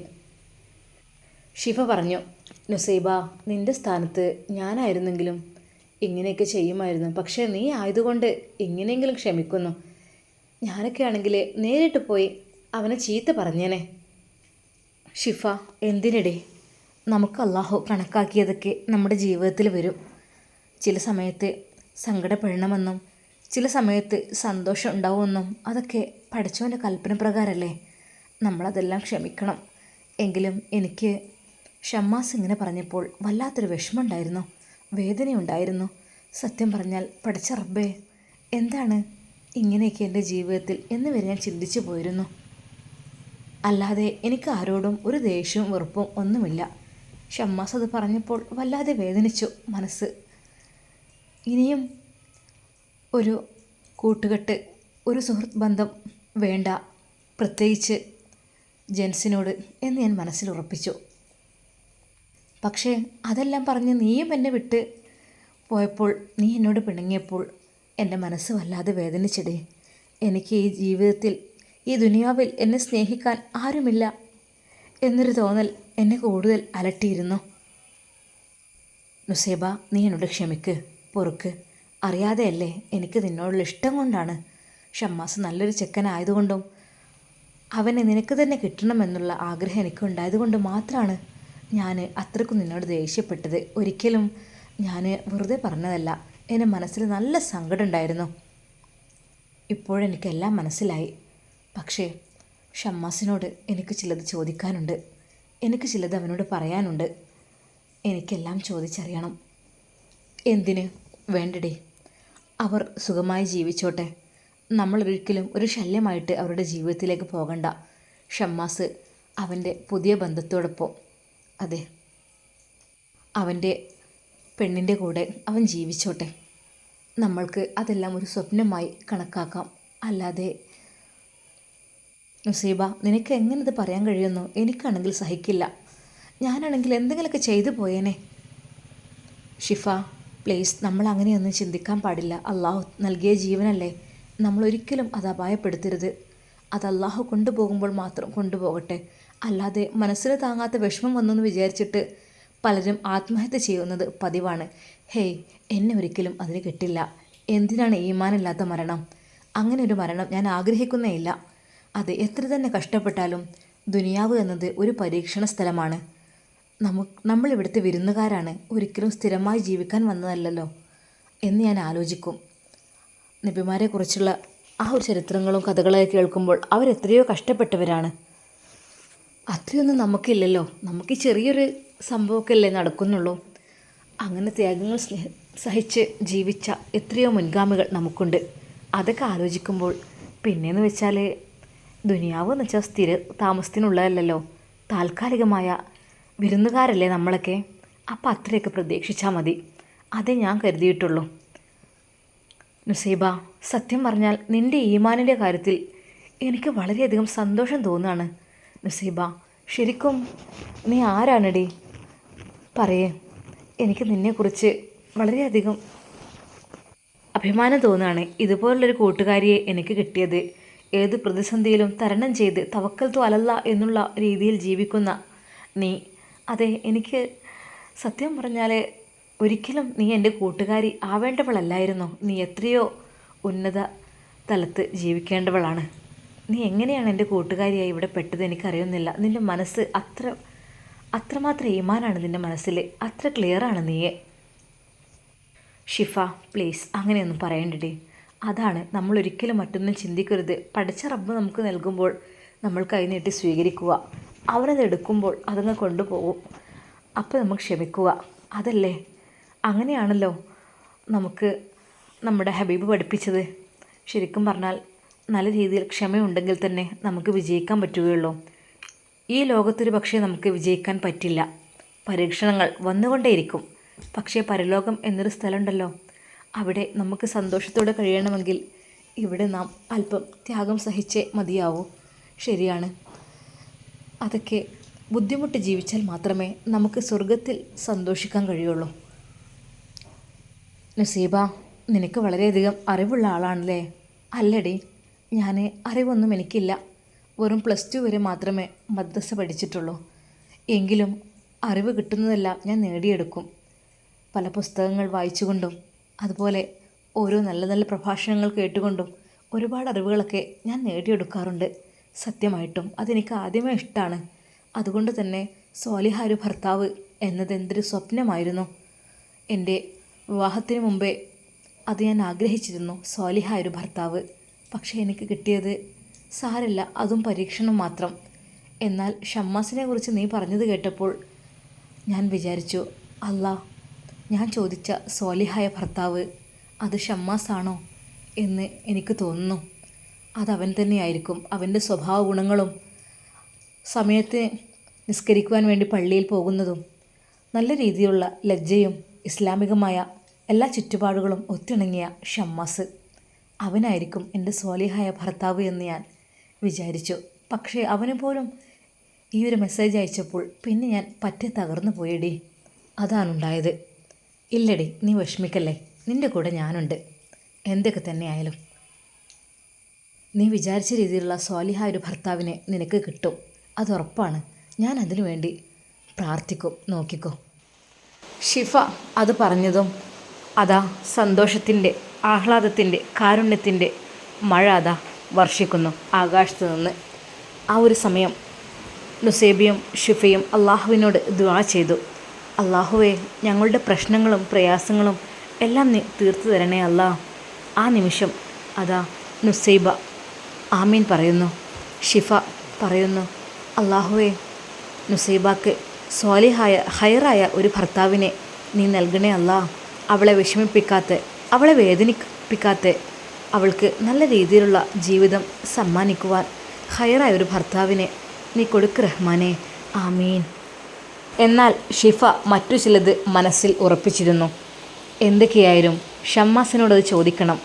ഷിഫ പറഞ്ഞു, നുസൈബ, നിൻ്റെ സ്ഥാനത്ത് ഞാനായിരുന്നെങ്കിലും ഇങ്ങനെയൊക്കെ ചെയ്യുമായിരുന്നു. പക്ഷേ നീ ആയതുകൊണ്ട് ഇങ്ങനെയെങ്കിലും ക്ഷമിക്കുന്നു. ഞാനൊക്കെ ആണെങ്കിൽ നേരിട്ട് പോയി അവനെ ചീത്ത പറഞ്ഞേനെ. ഷിഫ, എന്തിനിടെ? നമുക്ക് അള്ളാഹു കണക്കാക്കിയതൊക്കെ നമ്മുടെ ജീവിതത്തിൽ വരും. ചില സമയത്ത് സങ്കടപ്പെടണമെന്നും ചില സമയത്ത് സന്തോഷം ഉണ്ടാവുമെന്നും അതൊക്കെ പഠിച്ചവൻ്റെ കൽപ്പന പ്രകാരമല്ലേ. നമ്മളതെല്ലാം ക്ഷമിക്കണം. എങ്കിലും എനിക്ക് ഷമ്മാസ് ഇങ്ങനെ പറഞ്ഞപ്പോൾ വല്ലാത്തൊരു വിഷമമുണ്ടായിരുന്നു, വേദനയുണ്ടായിരുന്നു. സത്യം പറഞ്ഞാൽ പഠിച്ച റബ്ബേ, എന്താണ് ഇങ്ങനെയൊക്കെ എൻ്റെ ജീവിതത്തിൽ എന്ന് വരെ ഞാൻ ചിന്തിച്ചു പോയിരുന്നു. അല്ലാതെ എനിക്ക് ആരോടും ഒരു ദേഷ്യവും വെറുപ്പും ഒന്നുമില്ല. ഷമ്മാസ് അത് പറഞ്ഞപ്പോൾ വല്ലാതെ വേദനിച്ചു മനസ്സ്. ഇനിയും ഒരു കൂട്ടുകെട്ട്, ഒരു സുഹൃത്ത് ബന്ധം വേണ്ട, പ്രത്യേകിച്ച് ജെൻസിനോട് എന്ന് ഞാൻ മനസ്സിൽ ഉറപ്പിച്ചു. പക്ഷേ അതെല്ലാം പറഞ്ഞ് നീയും എന്നെ വിട്ട് പോയപ്പോൾ, നീ എന്നോട് പിണങ്ങിയപ്പോൾ എൻ്റെ മനസ്സ് വല്ലാതെ വേദനിച്ചിടേ. എനിക്ക് ഈ ജീവിതത്തിൽ, ഈ ദുനിയാവിൽ എന്നെ സ്നേഹിക്കാൻ ആരുമില്ല എന്നൊരു തോന്നൽ എന്നെ കൂടുതൽ അലട്ടിയിരുന്നു. നുസൈബ, നീ എന്നോട് ക്ഷമിക്ക്, പൊറുക്ക്. അറിയാതെയല്ലേ, എനിക്ക് നിന്നോടുള്ള ഇഷ്ടം കൊണ്ടാണ്. ഷമ്മാസ് നല്ലൊരു ചെക്കനായതുകൊണ്ടും അവനെ നിനക്ക് തന്നെ കിട്ടണമെന്നുള്ള ആഗ്രഹം എനിക്കുണ്ടായതുകൊണ്ട് മാത്രമാണ് ഞാൻ അത്രയ്ക്കും നിന്നോട് ദേഷ്യപ്പെട്ടത്. ഒരിക്കലും ഞാൻ വെറുതെ പറഞ്ഞതല്ല. എൻ്റെ മനസ്സിൽ നല്ല സങ്കടം ഉണ്ടായിരുന്നു. ഇപ്പോഴെനിക്കെല്ലാം മനസ്സിലായി. പക്ഷേ ഷമ്മാസിനോട് എനിക്ക് ചിലത് ചോദിക്കാനുണ്ട്, എനിക്ക് ചിലത് അവനോട് പറയാനുണ്ട്. എനിക്കെല്ലാം ചോദിച്ചറിയണം. എന്തിന്? വേണ്ടടി, അവർ സുഖമായി ജീവിച്ചോട്ടെ. നമ്മളൊരിക്കലും ഒരു ശല്യമായിട്ട് അവരുടെ ജീവിതത്തിലേക്ക് പോകണ്ട. ഷമ്മാസ് അവൻ്റെ പുതിയ ബന്ധത്തോടൊപ്പം, അതെ, അവൻ്റെ പെണ്ണിൻ്റെ കൂടെ അവൻ ജീവിച്ചോട്ടെ. നമ്മൾക്ക് അതെല്ലാം ഒരു സ്വപ്നമായി കണക്കാക്കാം. അല്ലാതെ നുസൈബ, നിനക്ക് എങ്ങനെ ഇത് പറയാൻ കഴിയുന്നു? എനിക്കാണെങ്കിൽ സഹിക്കില്ല. ഞാനാണെങ്കിൽ എന്തെങ്കിലുമൊക്കെ ചെയ്തു പോയേനെ. ഷിഫ, പ്ലീസ്, നമ്മൾ അങ്ങനെയൊന്നും ചിന്തിക്കാൻ പാടില്ല. അള്ളാഹു നൽകിയ ജീവനല്ലേ, നമ്മളൊരിക്കലും അത് അപായപ്പെടുത്തരുത്. അത് അള്ളാഹു കൊണ്ടുപോകുമ്പോൾ മാത്രം കൊണ്ടുപോകട്ടെ. അല്ലാതെ മനസ്സിന് താങ്ങാത്ത വിഷമം വന്നെന്ന് വിചാരിച്ചിട്ട് പലരും ആത്മഹത്യ ചെയ്യുന്നത് പതിവാണ്. ഹേയ്, എന്നെ ഒരിക്കലും അതിന് കിട്ടില്ല. എന്തിനാണ് ഈമാനില്ലാത്ത മരണം? അങ്ങനെ ഒരു മരണം ഞാൻ ആഗ്രഹിക്കുന്നേയില്ല. അത് എത്ര തന്നെ കഷ്ടപ്പെട്ടാലും ദുനിയാവ് എന്നത് ഒരു പരീക്ഷണ സ്ഥലമാണ്. നമ്മളിവിടുത്തെ വിരുന്നുകാരാണ്, ഒരിക്കലും സ്ഥിരമായി ജീവിക്കാൻ വന്നതല്ലല്ലോ എന്ന് ഞാൻ ആലോചിക്കും. നബിമാരെക്കുറിച്ചുള്ള ആ ഒരു ചരിത്രങ്ങളും കഥകളൊക്കെ കേൾക്കുമ്പോൾ അവരെത്രയോ കഷ്ടപ്പെട്ടവരാണ്. അത്രയൊന്നും നമുക്കില്ലല്ലോ. നമുക്ക് ഈ ചെറിയൊരു സംഭവമൊക്കെ അല്ലേ നടക്കുന്നുള്ളൂ. അങ്ങനെ ത്യാഗങ്ങൾ സഹിച്ച് ജീവിച്ച എത്രയോ മുൻഗാമികൾ നമുക്കുണ്ട്. അതൊക്കെ ആലോചിക്കുമ്പോൾ പിന്നെയെന്ന് വെച്ചാൽ ദുനിയാവ് എന്ന് വെച്ചാൽ സ്ഥിര താമസത്തിനുള്ളതല്ലല്ലോ, താൽക്കാലികമായ വിരുന്നുകാരല്ലേ നമ്മളൊക്കെ. അപ്പം അത്രയൊക്കെ പ്രതീക്ഷിച്ചാൽ മതി. അതേ ഞാൻ കരുതിയിട്ടുള്ളൂ. നുസൈബ, സത്യം പറഞ്ഞാൽ നിൻ്റെ ഈമാനിൻ്റെ കാര്യത്തിൽ എനിക്ക് വളരെയധികം സന്തോഷം തോന്നുകയാണ്. നുസൈബ, ശരിക്കും നീ ആരാണടി? പറയേ. എനിക്ക് നിന്നെക്കുറിച്ച് വളരെയധികം അഭിമാനം തോന്നുകയാണ്. ഇതുപോലുള്ളൊരു കൂട്ടുകാരിയെ എനിക്ക് കിട്ടിയത്. ഏത് പ്രതിസന്ധിയിലും തരണം ചെയ്ത് തവക്കൽത്തു അലല്ല എന്നുള്ള രീതിയിൽ ജീവിക്കുന്ന നീ. അതെ, എനിക്ക് സത്യം പറഞ്ഞാൽ ഒരിക്കലും നീ എൻ്റെ കൂട്ടുകാരി ആവേണ്ടവളല്ലായിരുന്നു. നീ എത്രയോ ഉന്നത തലത്ത് ജീവിക്കേണ്ടവളാണ്. നീ എങ്ങനെയാണ് എൻ്റെ കൂട്ടുകാരിയായി ഇവിടെ പെട്ടത് എനിക്കറിയുന്നില്ല. നിൻ്റെ മനസ്സ് അത്രമാത്രം ഈമാനാണ് നിൻ്റെ മനസ്സിൽ, അത്ര ക്ലിയറാണ് നീയെ. ഷിഫ, പ്ലീസ്, അങ്ങനെയൊന്നും പറയണ്ടേ. അതാണ് നമ്മളൊരിക്കലും മറ്റൊന്നും ചിന്തിക്കരുത്. പഠിച്ച റബ്ബ് നമുക്ക് നൽകുമ്പോൾ നമ്മൾ കൈ നീട്ടി സ്വീകരിക്കുക. അവനത് എടുക്കുമ്പോൾ അതങ്ങ് കൊണ്ടുപോകും. അപ്പോൾ നമുക്ക് ക്ഷമിക്കുക. അതല്ലേ, അങ്ങനെയാണല്ലോ നമുക്ക് നമ്മുടെ ഹബീബ് പഠിപ്പിച്ചത്. ശരിക്കും പറഞ്ഞാൽ നല്ല രീതിയിൽ ക്ഷമയുണ്ടെങ്കിൽ തന്നെ നമുക്ക് വിജയിക്കാൻ പറ്റുകയുള്ളൂ. ഈ ലോകത്തൊരു പക്ഷേ നമുക്ക് വിജയിക്കാൻ പറ്റില്ല. പരീക്ഷണങ്ങൾ വന്നുകൊണ്ടേയിരിക്കും. പക്ഷേ പരലോകം എന്നൊരു സ്ഥലമുണ്ടല്ലോ, അവിടെ നമുക്ക് സന്തോഷത്തോടെ കഴിയണമെങ്കിൽ ഇവിടെ നാം അല്പം ത്യാഗം സഹിച്ചേ മതിയാവൂ. ശരിയാണ്, അതൊക്കെ ബുദ്ധിമുട്ട് ജീവിച്ചാൽ മാത്രമേ നമുക്ക് സ്വർഗത്തിൽ സന്തോഷിക്കാൻ കഴിയുള്ളൂ. നസീബ, നിനക്ക് വളരെയധികം അറിവുള്ള ആളാണല്ലേ? അല്ലടി, ഞാൻ അറിവൊന്നും എനിക്കില്ല. വെറും +2 വരെ മാത്രമേ മദ്രസ പഠിച്ചിട്ടുള്ളൂ. എങ്കിലും അറിവ് കിട്ടുന്നതെല്ലാം ഞാൻ നേടിയെടുക്കും. പല പുസ്തകങ്ങൾ വായിച്ചുകൊണ്ടും അതുപോലെ ഓരോ നല്ല നല്ല പ്രഭാഷണങ്ങൾ കേട്ടുകൊണ്ടും ഒരുപാട് അറിവുകളൊക്കെ ഞാൻ നേടിയെടുക്കാറുണ്ട്. സത്യമായിട്ടും അതെനിക്ക് ആദ്യമേ ഇഷ്ടമാണ്. അതുകൊണ്ട് തന്നെ സ്വാലിഹായ ഒരു ഭർത്താവ് എന്നത് എന്തൊരു സ്വപ്നമായിരുന്നു. എൻ്റെ വിവാഹത്തിന് മുമ്പേ അത് ഞാൻ ആഗ്രഹിച്ചിരുന്നു, സ്വാലിഹായ ഒരു ഭർത്താവ്. പക്ഷേ എനിക്ക് കിട്ടിയത് സാരല്ല, അതും പരീക്ഷണം മാത്രം. എന്നാൽ ഷമ്മാസിനെ കുറിച്ച് നീ പറഞ്ഞത് കേട്ടപ്പോൾ ഞാൻ വിചാരിച്ചു, അല്ലാ, ഞാൻ ചോദിച്ച സ്വാലിഹായ ഭർത്താവ് അത് ഷമ്മാസാണോ എന്ന് എനിക്ക് തോന്നുന്നു. അതവൻ തന്നെയായിരിക്കും. അവൻ്റെ സ്വഭാവ ഗുണങ്ങളും സമയത്ത് നിസ്കരിക്കുവാൻ വേണ്ടി പള്ളിയിൽ പോകുന്നതും നല്ല രീതിയിലുള്ള ലജ്ജയും ഇസ്ലാമികമായ എല്ലാ ചുറ്റുപാടുകളും ഒത്തിണങ്ങിയ ഷമ്മാസ് അവനായിരിക്കും എൻ്റെ സ്വാലിഹായ ഭർത്താവ് എന്ന് ഞാൻ വിചാരിച്ചു. പക്ഷേ അവന് പോലും ഈ ഒരു മെസ്സേജ് അയച്ചപ്പോൾ പിന്നെ ഞാൻ പറ്റെ തകർന്നു പോയടി. അതാണുണ്ടായത്. ഇല്ലടി, നീ വിഷമിക്കല്ലേ, നിൻ്റെ കൂടെ ഞാനുണ്ട്. എന്തൊക്കെ തന്നെയായാലും നീ വിചാരിച്ച രീതിയിലുള്ള സ്വാലിഹായ ഒരു ഭർത്താവിനെ നിനക്ക് കിട്ടും, അതുറപ്പാണ്. ഞാൻ അതിനു വേണ്ടി പ്രാർത്ഥിക്കും, നോക്കിക്കോ. ഷിഫ അത് പറഞ്ഞതും അതാ സന്തോഷത്തിൻ്റെ, ആഹ്ലാദത്തിൻ്റെ, കാരുണ്യത്തിൻ്റെ മഴ അതാ വർഷിക്കുന്നു ആകാശത്ത് നിന്ന്. ആ ഒരു സമയം നുസൈബയും ഷിഫയും അള്ളാഹുവിനോട് ദുആ ചെയ്തു. അള്ളാഹുവേ, ഞങ്ങളുടെ പ്രശ്നങ്ങളും പ്രയാസങ്ങളും എല്ലാം നീ തീർത്തു തരണേ അല്ലാ. ആ നിമിഷം അതാ നുസൈബ ആമീൻ പറയുന്നു. ഷിഫ പറയുന്നു, അള്ളാഹുവേ, നുസൈബാക്ക് സ്വാലിഹായ ഹൈറായ ഒരു ഭർത്താവിനെ നീ നൽകണേ അല്ലാ. അവളെ വിഷമിപ്പിക്കാത്ത, അവളെ വേദനിപ്പിക്കാത്ത, അവൾക്ക് നല്ല രീതിയിലുള്ള ജീവിതം സമ്മാനിക്കുവാൻ ഹൈറായ ഒരു ഭർത്താവിനെ നീ കൊടുക്ക് റഹ്മാനെ, ആമീൻ. എന്നാൽ ഷിഫ മറ്റു ചിലത് മനസ്സിൽ ഉറപ്പിച്ചിരുന്നു. എന്തൊക്കെയായാലും ഷമ്മാസിനോടത് ചോദിക്കണം.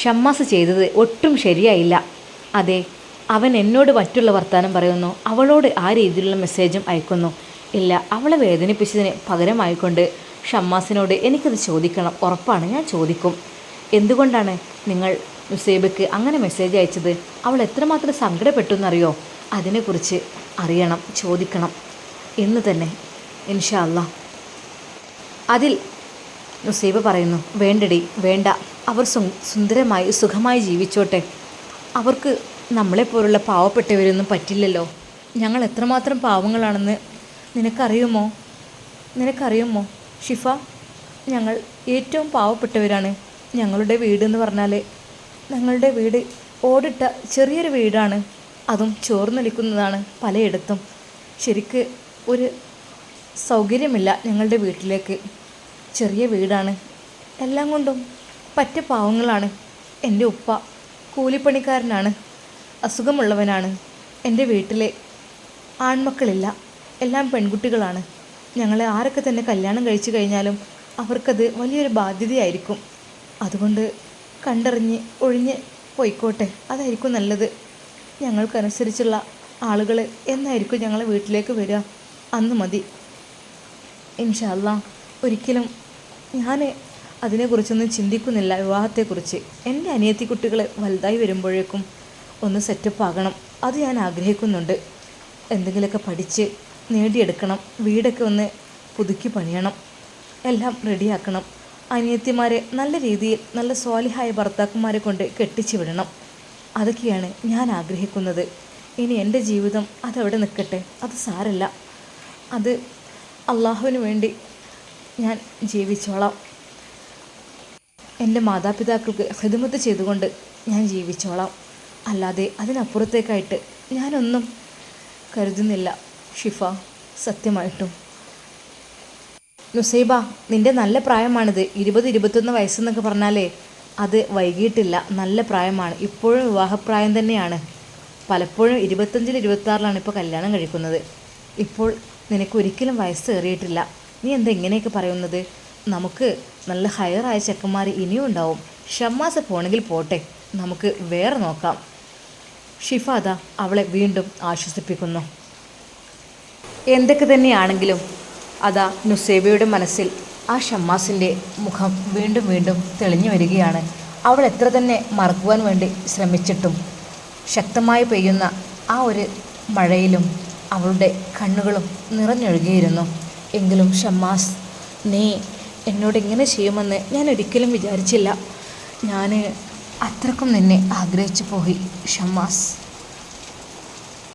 ഷമ്മാസ് ചെയ്തത് ഒട്ടും ശരിയായില്ല. അതെ, അവൻ എന്നോട് മറ്റുള്ള വർത്താനം പറയുന്നു, അവളോട് ആ രീതിയിലുള്ള മെസ്സേജും അയക്കുന്നു. ഇല്ല, അവളെ വേദനിപ്പിച്ചതിന് പകരമായിക്കൊണ്ട് ഷമ്മാസിനോട് എനിക്കത് ചോദിക്കണം, ഉറപ്പാണ്, ഞാൻ ചോദിക്കും. എന്തുകൊണ്ടാണ് നിങ്ങൾ നുസൈബയ്ക്ക് അങ്ങനെ മെസ്സേജ് അയച്ചത്? അവൾ എത്രമാത്രം സങ്കടപ്പെട്ടു എന്നറിയോ? അതിനെക്കുറിച്ച് അറിയണം, ചോദിക്കണം. ഇന്ന് തന്നെ ഇൻഷാ അല്ലാ. അതിൽ നുസൈബ പറയുന്നു, വേണ്ടടി, വേണ്ട, അവർ സുന്ദരമായി സുഖമായി ജീവിച്ചോട്ടെ. അവർക്ക് നമ്മളെപ്പോലുള്ള പാവപ്പെട്ടവരൊന്നും പറ്റില്ലല്ലോ. ഞങ്ങൾ എത്രമാത്രം പാവങ്ങളാണെന്ന് നിനക്കറിയുമോ ഷിഫ? ഞങ്ങൾ ഏറ്റവും പാവപ്പെട്ടവരാണ്. ഞങ്ങളുടെ വീടെന്ന് പറഞ്ഞാൽ, ഞങ്ങളുടെ വീട് ഓടിട്ട ചെറിയൊരു വീടാണ്. അതും ചോർന്നൊലിക്കുന്നതാണ് പലയിടത്തും. ശരിക്ക് ഒരു സൗകര്യമില്ല ഞങ്ങളുടെ വീട്ടിലേക്ക്. ചെറിയ വീടാണ്, എല്ലാം കൊണ്ടും പറ്റ പാവങ്ങളാണ്. എൻ്റെ ഉപ്പ കൂലിപ്പണിക്കാരനാണ്, അസുഖമുള്ളവനാണ്. എൻ്റെ വീട്ടിലെ ആൺമക്കളില്ല, എല്ലാം പെൺകുട്ടികളാണ്. ഞങ്ങളെ ആരൊക്കെ തന്നെ കല്യാണം കഴിച്ചു കഴിഞ്ഞാലും അവർക്കത് വലിയൊരു ബാധ്യതയായിരിക്കും. അതുകൊണ്ട് കണ്ടറിഞ്ഞ് ഒഴിഞ്ഞ് പോയിക്കോട്ടെ, അതായിരിക്കും നല്ലത്. ഞങ്ങൾക്കനുസരിച്ചുള്ള ആളുകൾ എന്നായിരിക്കും ഞങ്ങളെ വീട്ടിലേക്ക് വരിക, അന്ന് മതി. ഇൻഷാ അല്ലാ. ഒരിക്കലും ഞാൻ അതിനെക്കുറിച്ചൊന്നും ചിന്തിക്കുന്നില്ല, വിവാഹത്തെക്കുറിച്ച്. എൻ്റെ അനിയത്തി കുട്ടികൾ വലുതായി വരുമ്പോഴേക്കും ഒന്ന് സെറ്റപ്പ് ആകണം, അത് ഞാൻ ആഗ്രഹിക്കുന്നുണ്ട്. എന്തെങ്കിലുമൊക്കെ പഠിച്ച് നേടിയെടുക്കണം, വീടൊക്കെ ഒന്ന് പുതുക്കി പണിയണം, എല്ലാം റെഡിയാക്കണം. അനിയത്തിമാരെ നല്ല രീതിയിൽ നല്ല സ്വാലിഹായ ഭർത്താക്കന്മാരെ കൊണ്ട് കെട്ടിച്ചു വിടണം. അതൊക്കെയാണ് ഞാൻ ആഗ്രഹിക്കുന്നത്. ഇനി എൻ്റെ ജീവിതം അതവിടെ നിൽക്കട്ടെ, അത് സാരല്ല. അത് അള്ളാഹുവിന് വേണ്ടി ഞാൻ ജീവിച്ചോളാം. എൻ്റെ മാതാപിതാക്കൾക്ക് ഖിദ്മത്ത് ചെയ്തുകൊണ്ട് ഞാൻ ജീവിച്ചോളാം. അല്ലാതെ അതിനപ്പുറത്തേക്കായിട്ട് ഞാനൊന്നും കരുതുന്നില്ല ഷിഫ, സത്യമായിട്ടും. നുസൈബ, നിൻ്റെ നല്ല പ്രായമാണിത്. 20-21 വയസ്സെന്നൊക്കെ പറഞ്ഞാലേ അത് വൈകിട്ടില്ല, നല്ല പ്രായമാണ്. ഇപ്പോഴും വിവാഹപ്രായം തന്നെയാണ്. പലപ്പോഴും 25-26 ഇപ്പോൾ കല്യാണം കഴിക്കുന്നത്. ഇപ്പോൾ നിനക്ക് ഒരിക്കലും വയസ്സ് കയറിയിട്ടില്ല. നീ എന്താ ഇങ്ങനെയൊക്കെ പറയുന്നത്? നമുക്ക് നല്ല ഹയറായ ചെക്കന്മാർ ഇനിയും ഉണ്ടാവും. ഷമ്മാസ് പോണെങ്കിൽ പോട്ടെ, നമുക്ക് വേറെ നോക്കാം. ഷിഫ അതാ അവളെ വീണ്ടും ആശ്വസിപ്പിക്കുന്നു. എന്തൊക്കെ തന്നെയാണെങ്കിലും അതാ നുസൈബയുടെ മനസ്സിൽ ആ ഷമ്മാസിൻ്റെ മുഖം വീണ്ടും വീണ്ടും തെളിഞ്ഞു വരികയാണ്. അവൾ എത്ര തന്നെ മറക്കുവാൻ വേണ്ടി ശ്രമിച്ചിട്ടും ശക്തമായി പെയ്യുന്ന ആ ഒരു മഴയിലും അവളുടെ കണ്ണുകളും നിറഞ്ഞൊഴുകിയിരുന്നു. എങ്കിലും ഷമ്മാസ്, നീ എന്നോട് ഇങ്ങനെ ചെയ്യുമെന്ന് ഞാൻ ഒരിക്കലും വിചാരിച്ചില്ല. ഞാൻ അത്രക്കും നിന്നെ ആഗ്രഹിച്ചു പോയി ഷമ്മാസ്.